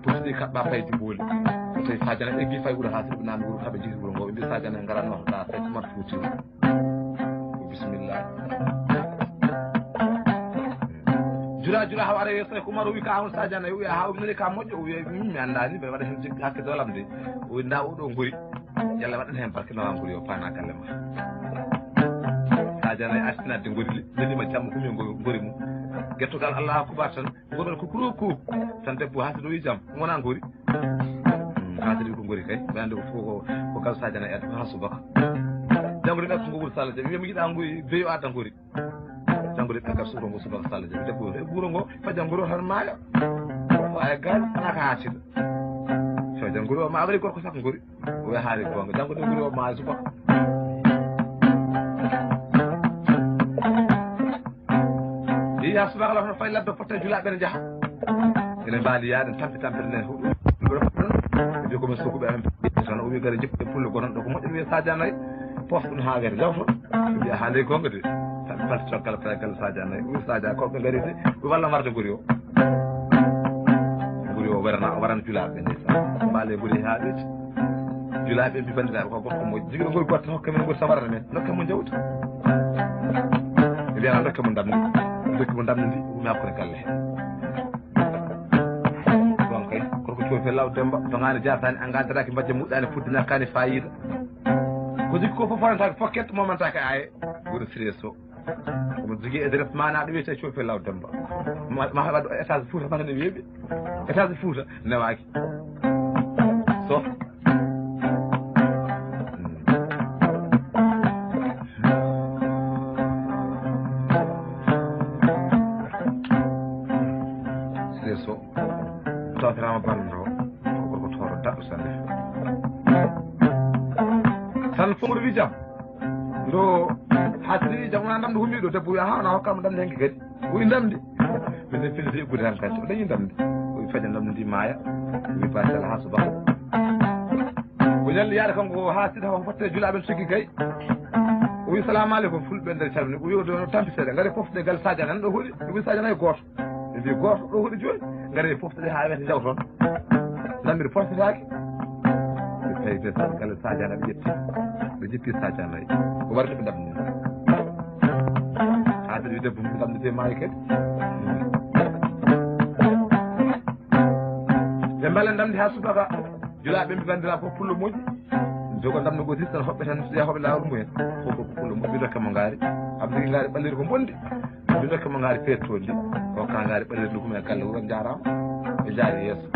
putiɗi kaɓɓa paydi booli so tawi Sadio Nayi eggi fay wuuro ha sidi ɓe nani wuuro kaɓe jeehi wuuro ngo ɓe mbi Sadio Nayi garanno ɗa Saye Oumar Fouti bismillah jura haw ara yeeso ko maro wi ka on Sadio Naye wi ha nani ka moƴƴo o wi mi andani ɓe waɗa hen jiggi hakke dolam de o wi nda oɗo gori yalla waɗan hen barke noram gori o paana galle ma Sadio Naye artinadde gori nanima jamma humi gori mum gettogal Allah kubar tan goɗon ko kuroku tan debbo hasido wi jaam wona gori hasido ko gori kay ɓe andi ko fof ko gal Sadio Naye ha subaka janggo ɗe ko wuro Sall Diaby wiyami yiɗa gori beyo adda gori janggo ɗe ɓeggat suuro ngo subaka Sall Diaby debbo e ɓuuro ngo fajam gori o tan maayo aya gal ana ka haccida fajam gori o ma waɗi gorko sakko gori o wiya haali gonga janggo ɗe gori o maayo subaka ya subaka la fay labbe potta julaaɓe ne jaha ene mbaali yaade tampere nen huɗo ko men sukuɓe amen tan o wi gari jippuɗe pulle gonon ɗo ko moƴƴo wiya Sadio Naye pofɗo no haagere jawto wiya haande gonga de tan falti coggal pegal Sadio Naye wi Sadio ko ɓe gari de ɓe walla warde gori o warana julaaɓe ndeysan mbaale gori ha ɗeeti julaaɓe mbi bandiraɓe ko gorko moƴƴo jigui ɗo gori gotta hokke men gori sawarana men dokke mo jawdi ɓe mbiyana dokke mo ndamdi dokki mo ndamdi ndi umi hakkude galle he ɗon kay korko cowi fe law Demba dogani jartani engadetake mbajje muɗɗani fuddinakkani fayida ko jogui ko fof waɗantake fokkette momentake aye gori Sirés o omo jogui e dres manaɗo wiyete cowi fe law Demba ma heɓa ɗo étage Fouta mata ne weeɓi étage Fouta newaki so tawtirama bande o ko gorko tooro daɗɗo sanne tan fomru wi jaam ndo hasiri jaam wona ndamde hummi ɗo debbo wiya ha wona hokkama ndamde henke kadi o wi ndamdi minen felliti eggude tan kadi o dañi ndamde o wi faja ndamde ndi maaya o wi basel ha subaka o ñalli yaade kanko ha sida ko fotte julaaɓe sogui kay o wi salamu aleykum fulɓe nder calmini o wi o tampiseɗe gaare fofde gal Sadio Naye ɗo huuɗi o wi Sadio Naye goto ɓe mbi goto ɗo huuɗi joni gaare foftude ha wiyete jaw toon dammiri portetake ɓe tawi ɓe galle Sadio Naye ɓe ƴetti ɓe jippi Sadio Naye o warde ɓe ndamni haade wi debbo mum ndamdete maayi kadi ɓe mbale ndamdi ha subaka julaaɓe mbi bandira fof pullo moƴƴi jogo ndamno go tan hoɓɓe tan yahoɓe lawol mumen fof ko pullo moƴƴi ɓe dokke mo ngaari abdii ngaari ɓalliri ko bondi ɓe dokke mo ngaari pettodi o ka ngaari ɓalliri ɗum e galle wuuro jarama ɓe jaari yeeso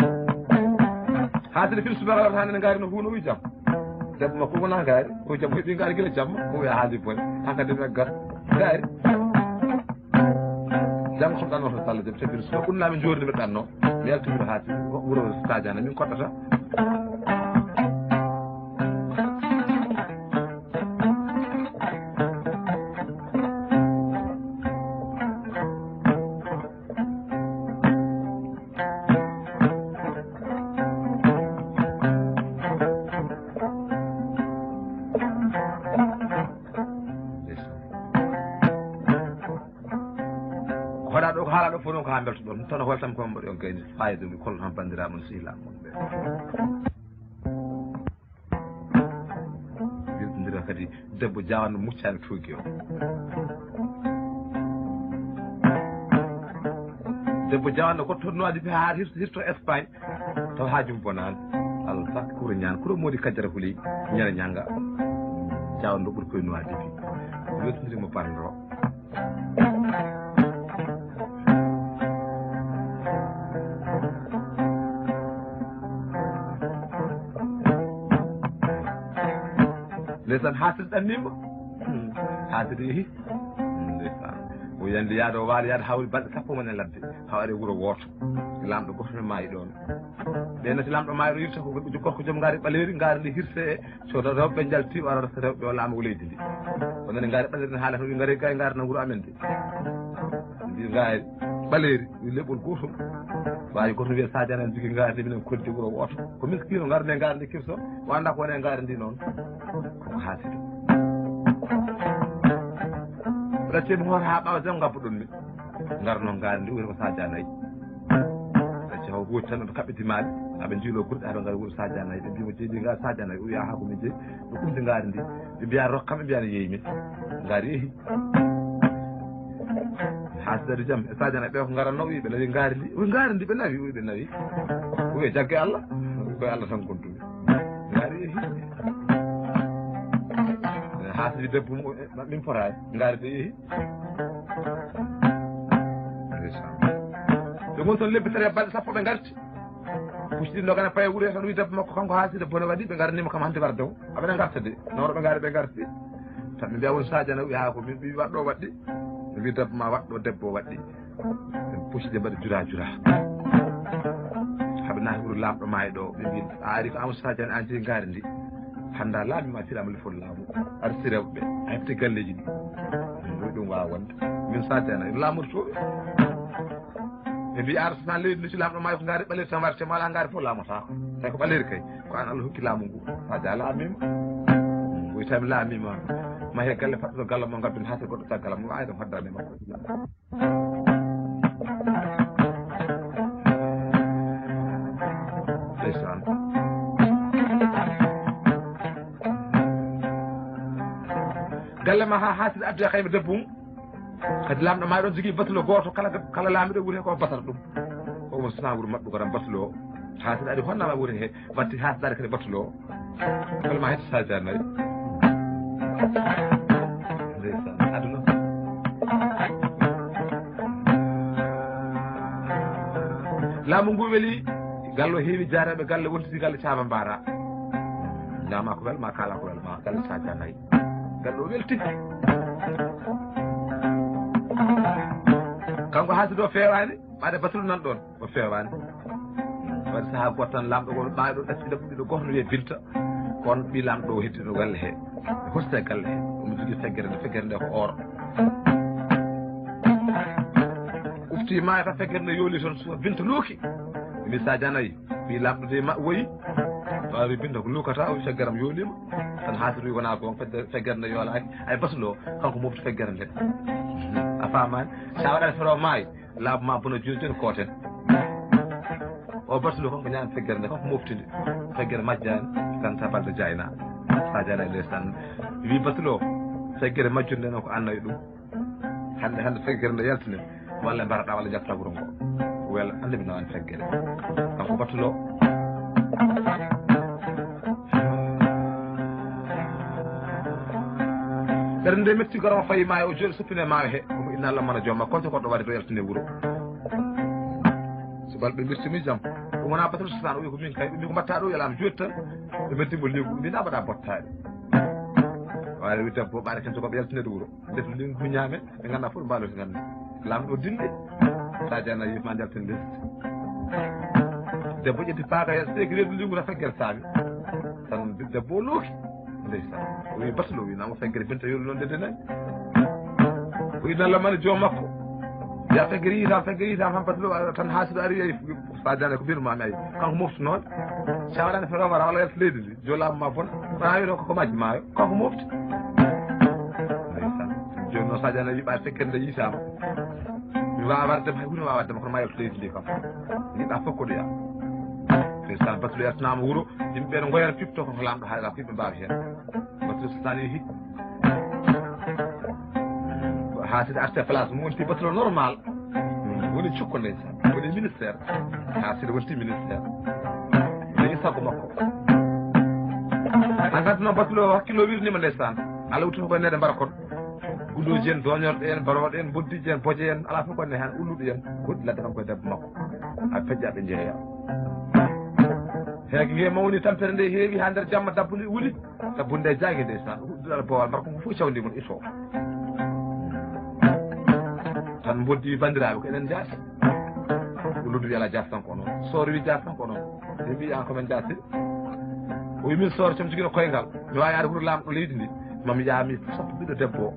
haadede fil subaka lawta hande ne ngaari no huuno wi jaam debbo makko wona ngaari ko jaam heeɓi ngaari gila jamma ko wiya haali bone hankkadi ɓe gar ngaari janggo ko ɗanno to Sall Diaby tefiri so ɓurnaɓe jordi ɓe ɗanno mi yaltimiro haati wuuro Sadio Naye min koɗɗata hoɗa ɗo ko haala ɗo fof noon ko ha belto ɗon toon holtam ko mbaɗi on gayni fayida mi kollo tan bandiraɓe no sehilaɓe mon ɓe wirɗodira kadi debbo jawanno muccani tugui o debbo jawanno ko tonnoji ɓe ha hirto Espagne taw hajum bonani Allah sak kuro ñan kuro modi kajjara huuli ñana ñanga jawanno ɓuuri koye noaji bi wirtodirimo bande o ndeysan haasiri ɗannima haasiri yeehi ndeysan o yande yaade o waala yaade hawri balɗe sappo men e ladde haw ari wuuro woto lamɗo goto ne maayi ɗon ɓe nati lamɗo maayi ɗo yirta ko gorko joom ngaari ɓaleri ngaari ndi hirse e so rewɓe jalti o arata rewɓe o laamu leydi ndi onone ngaari ɓaleri ne haala wi ngaari gay ngaari na wuuro amen de mbi ngaari ɓaleri wi leɓol gotol wawi goto wiya Sadio Naye jogui ngaari ndi minen koddi wuuro woto ko miskino ngaari nde ngaari ndi kirso wanda ko wone ngaari ndi noon koko haasido ɗaccemi hoto ha ɓawa jam gabbuɗon mi garno ngaari ndi woni ko Sadio Naye ɗacci haw gooti tan ɓe kaɓɓitimaɓe aɓe jiilo gurɗe haɓe ngara wuuro Sadio Naye ɓe mbimo jeeɗi ngaari Sadio Naye o wiya ha komin jeeyi ɓe ɓumdi ngaari ndi ɓe mbiya rokkam ɓe mbiyani yeeyimi ngari hasdari jam sajana ɓe ko ngaranno wi ɓe nawi ngaari ndi wi ngaari ndi ɓe nawi wi ɓe nawi wi jagge Allah koye Allah tan gontumi ngaari yeehi hasdi debbo min potani ngaari de yeehi ɓe gon toon lebbi tati balɗe sappo ɓe garti pucciɗinɗo gane paye wuuro tan wi debbo makko kanko haaside bone waɗi ɓe garnima kam hannde warde o aɓene garta de nawɗo ɓe ngaari ɓe garti tan ɓe mbiya woni sadiana wi ha ko min ɓi waɗɗo waɗɗi ɓe mbi debbo ma waɗɗo debbo waɗɗi pucciɗe mbaɗa jura jura haɓe naati wuuro lamɗo maayi ɗo ɓe mbi a ari ko amadou sadiane an jeyi ngaari ndi hannda laamima tirama lefol laamu aɗa si rewɓe a heɓte galleji ɗi ɗo ɗum wawa wonde min sadiana laamortoɓe ɓe mbi ar so tan leydi ndi si lamɗo maayi ko ngaari ɓaleri tan warte ma ala ngaari fof laamotako tawi ko ɓaleri kay ko an Allah hokki laamu ngu sadia laamima oyi tami laamima ma he galle fattuɗo galle mo ngabbin ha so goɗɗo caggalam mo ayɗam haddani makko ndeysan galle ma ha haasiɗe addude kayɓe debbo mum kadi lamɗo ma ɗon jogui batulo goto kala laamiɗo wuuri he ko batata ɗum o won sona wuuro mabɓe ko tan batulo o haasiɗe aɗi honnama wuuri he watti haasiɗade kadi batulo o galle ma hette sadia nayyi ndeysan aduna laamu ngu weeli galle o heewi jaareɓe galle wontidi galle caama mbara ñama ko welma kala ko welma galle sadia nayyi galle o welti kanko haasido o fewani ɓaade batulu nan ɗon o fewani waɗi saaha goto tan lamɗo ko ɓaawi ɗo ɗacci ɗeɓɓo ɗiɗo goto no wiye binta kono ɓi lamɗo o heddi ɗo galle he e hosta e galle he omo jogui feggere nde ko oro uftima e ta feggere nde yooli toon so binta luuki mi sadia nayyi ɓi lamɗo de woyi wawi binta ko luukata o feggeram yoolima tan haasido wi wona gon feggere nde yoolaki ay batulo o kanko mofti feggere nde a famani sa waɗani fero maayi laabu ma bono joni joni kooten o batulo kanko ñaami feggere nde kanko moftinde feggere majjani ganta balɗe jayna sadiana ndeysan wi batulo feggere majjude nde noon ko annayi ɗum hande feggere nde yaltine walla mbaraɗa walla jalta wuuro ngo wela ande mi nawani feggere kanko batulo ɓerde nde metti garama fayi maayo o jooɗi soppine maayo he omo inna Allah mana joom makko konto goɗɗo waɗi to yaltine wuuro so balɓe mbirtimi jaam ɗum wona batal sosano o wi ko min kay ɓe mbi ko mbatta ɗo yalama jooɗi tan ɓe meddimo ligu mbina mbaɗa bottaɗe wawi wi debbo ɓaade ken jogoɓe yaltinede wuuro def ligu ko ñaame ɓe ganduɗa fof ɓe mbalote gandi lamɗo dinde sadiana yifma jaltine lesdi debbo ƴetti paaka he seki reedu ligu ta feggere saabi tan debbo o looki ndeysan o wi batulo o wi namo feggere binta yooli noon dede nayi o wi nalla mane joom makko ya feggere yitama tan batulo tan haasido ari yeyi sadiane ko mbinumami ayi kanko moftunoɗe sa waɗani fe romara walla yalta leydi ndi jolama ma bona wona wino koko majji maayo kanko mofti ndeysan joni noon sadiane yiiɓa fekkere nde yitama mi wawa wardema hay hunde wawa waddema kono ma yalta leydi ndi kam yiɗa fof ko ɗoya ndeysan batulo yaltanama wuuro yimɓeɓe ne goyata pipto koko lamɗo haala ko yimɓe mbawi hen batulo so tan yeehi haaside arte place mum wonti batulo normal woni cukko ndeysan woni ministére haaside wonti ministére dañi sago makko a ganti noon batulo hakkilo wirnima ndeysan Allah wuttata ko nede mbara kon gulloji en doñorɗe en baroɗe en boddiji en boje en ala fof konne hen ulluɗo en goɗɗi ladde kam koye debbo makko ha pejjaɓe jeeya heege wiye mawni tampere nde heewi ha nder jamma dabbude wuli dabbude nde jaagui ndeysan huɗɗuɗal bowal mbara koko fof cawdimon ito tan boddi bandiraɓe ko enen jaati ulludu wi ala jaati tan ko noon soor wi jaati tan ko noon ɓe mbi an komin jaati o wi min soor comi joguino koyngal mi wawi yaade huuro lamɗo leydi ndi mami yaami sappo ɓiɗɗo debbo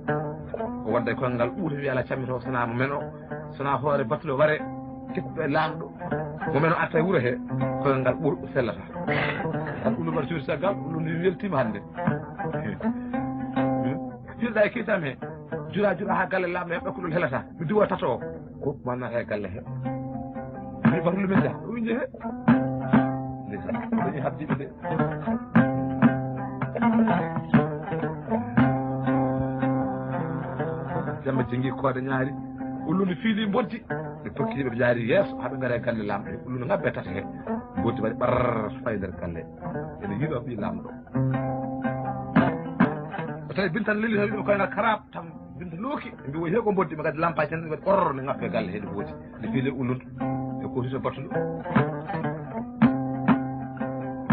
o wadda e koyngal ɓuuta wi ala cammito sona mo men o sona hoore batulo ware keppuɗo e lamɗo momen o atta e wuuro he koyngal ɓuurɗo sellata tan ulludu waɗa cuuɗi caggal ulludu wi weltima hannde jiɗɗa e kiitami he jura ha galle lamɗo he ɓekkuɗol helata mi diwa tato o ko mannata e galle he mi batulu min jaha o wi jeehe ndeysan dañi habdiɓe nde jamma jingi koode ñaari ullude fiili boddi ɓe tokkiɓe ɓe jaari yeeso haɓe ngare galle lamɗo e ullude ngabbe tata he boddi waɗi ɓar fayi nder galle ene yiiɗo ɓi lamɗo o tawi bintan leli tawi ɗum koyngal karab tan binta looki mbi woyi heko boddi ɓe gaddi lampaji tan waɗi ɓorr ne ngabbe galle heɗe boodi nde fiili ullude e kotito battuɗo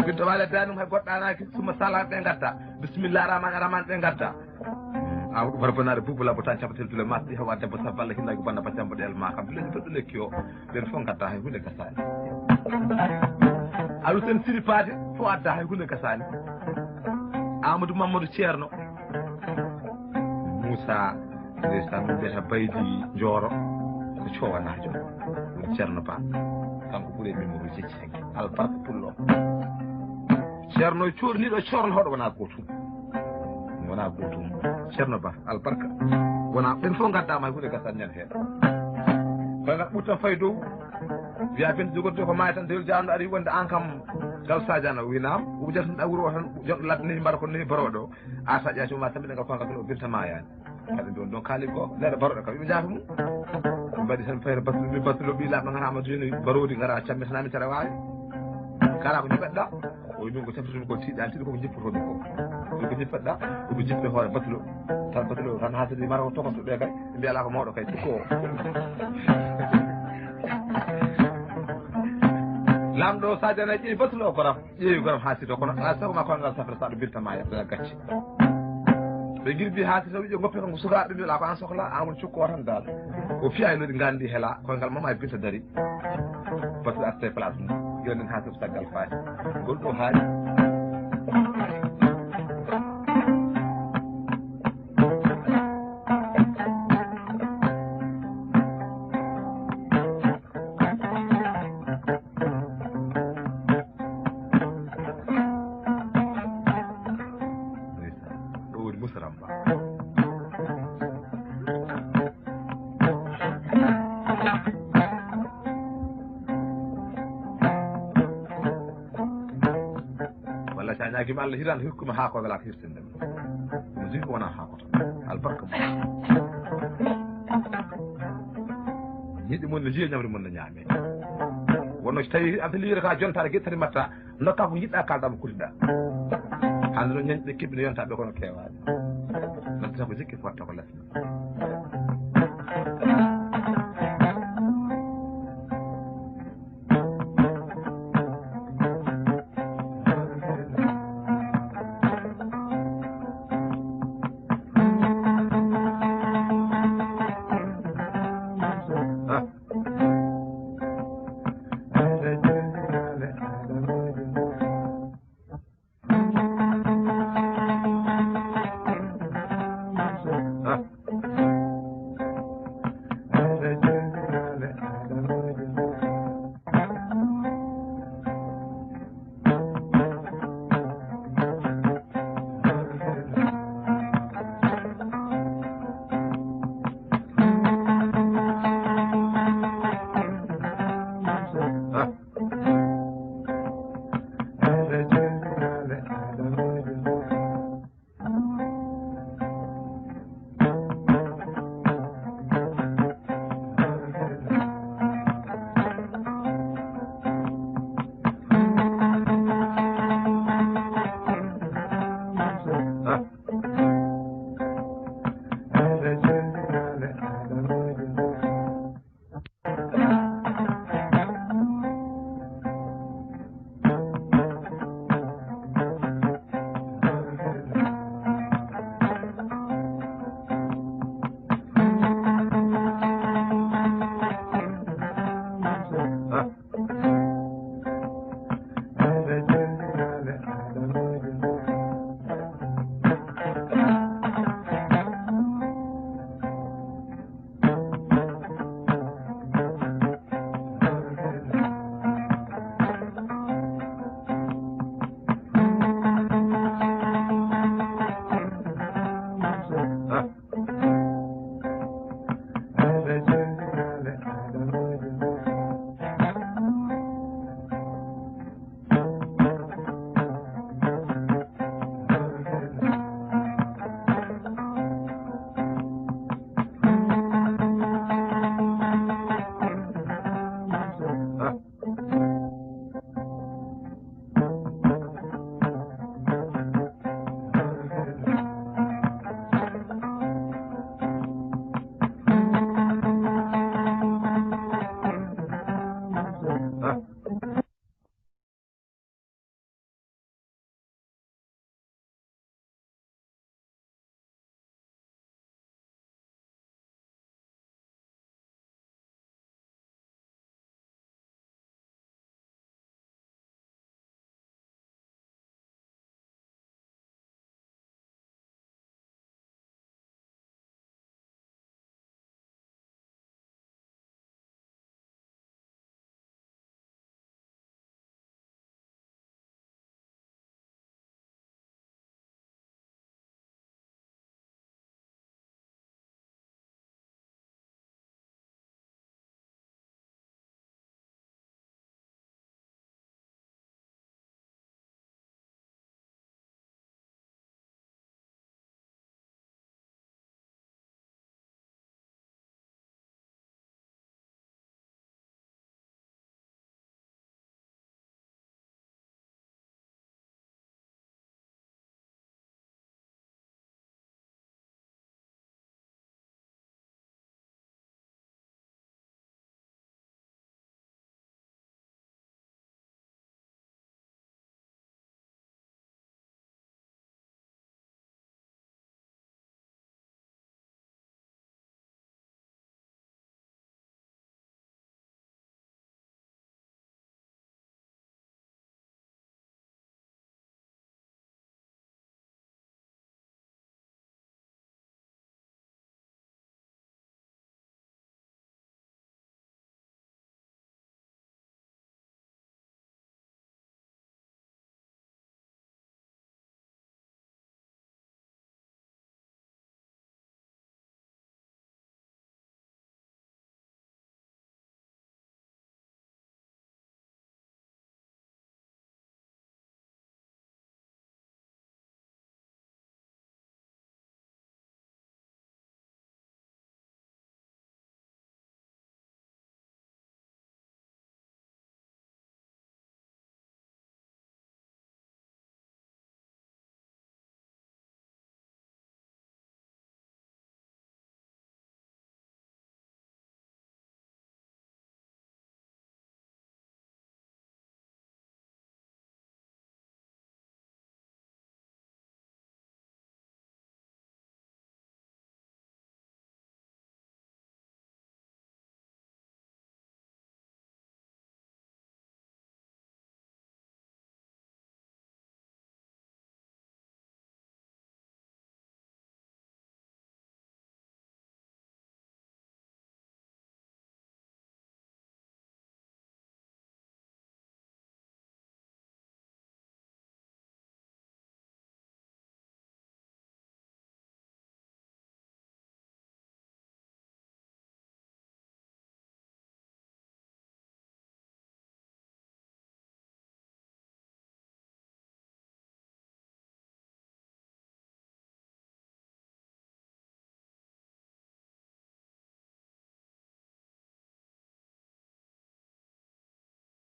binta waale dani ɗum hay goɗɗanaki suma sala ɓe gadda bisimillah rahmani rahmani ɓe gadda awɗum barbanaɗe boubou tan capatel dule mas ɗi hewa debbo sabba allah hinnaki bonna baccambo ɗel ma kam bileji toɗɗo lekki o ɓen fof gadda hay hunde gasani aɗu sen siri paade fof adda hay hunde gasani amadou mamadou ceerno moussa ndeysan ɗum mbiyata baydi jooro ko cowanajo ɗum ceerno ba kanko ɓuuri mémoire jecci tagi albarka pullo ceerno corniɗo corno hoɗo wona gotum wona gotum ceerno ba albarka wona ɓen fof gaddama hay hunde gasani ñande hen koyngal ɓurtan fayi dow wiya bente jogorde ko maayi tan dewel jawno ari wonde an kam gal sadiane o winam omo jatanoɗa wuuro o tan jonɗo ladde ni mbaɗa ko ni baroɗo o a sa ƴaci ma tambine ngal koyngal o binta mayani kadi ɗon ɗon kaali ko leɗa baroɗo kam yoɓe jaafa mum ɓe mbaɗi tan fayre batulo mi batulo ɓi laaɓa ganama joni barodi gara cammitanami tara wawi kala ko jiɓeɗɗa o min ko teftotomi ko tiiɗani tiɗi koko jippotomi ko ko jippeɗɗa omo jippe hoore batulo tan batulo tan hasidi mara ko tokonto ɓe kay ɓe mbiya ala ko mawɗo kay ɗikko lamɗo sadiane ƴeewi batulo o goram ƴeewi goram haasido kono ala sago ma koyngal safra sa ɗo bintama yaɓɗa gacci ɓe guirbi haasita wiƴe goppe kanko sukaɓe mbiɗa ko an sohla amadou cukko o tan dal o fiya nodi gandi heela koyngal mama e binta dari batulo arta e place mum yonden ha sof saggal faati gol ɗo haaɗi ñaguima Allah hirande hokkuma ha ko wela ko hirtindemi no jigi ko wona hakoto albarka mo ñiɗi mon no jiya ñamri mon no ñaame wonno so tawi anta liwre ka jontaɗe guettati matta dokka ko jiɗɗa kalɗama kutiɗa hande noon ñañƴiɗe kebbi no yontaɓe kono kewani nodde tan ko jikki ko watta ko lesna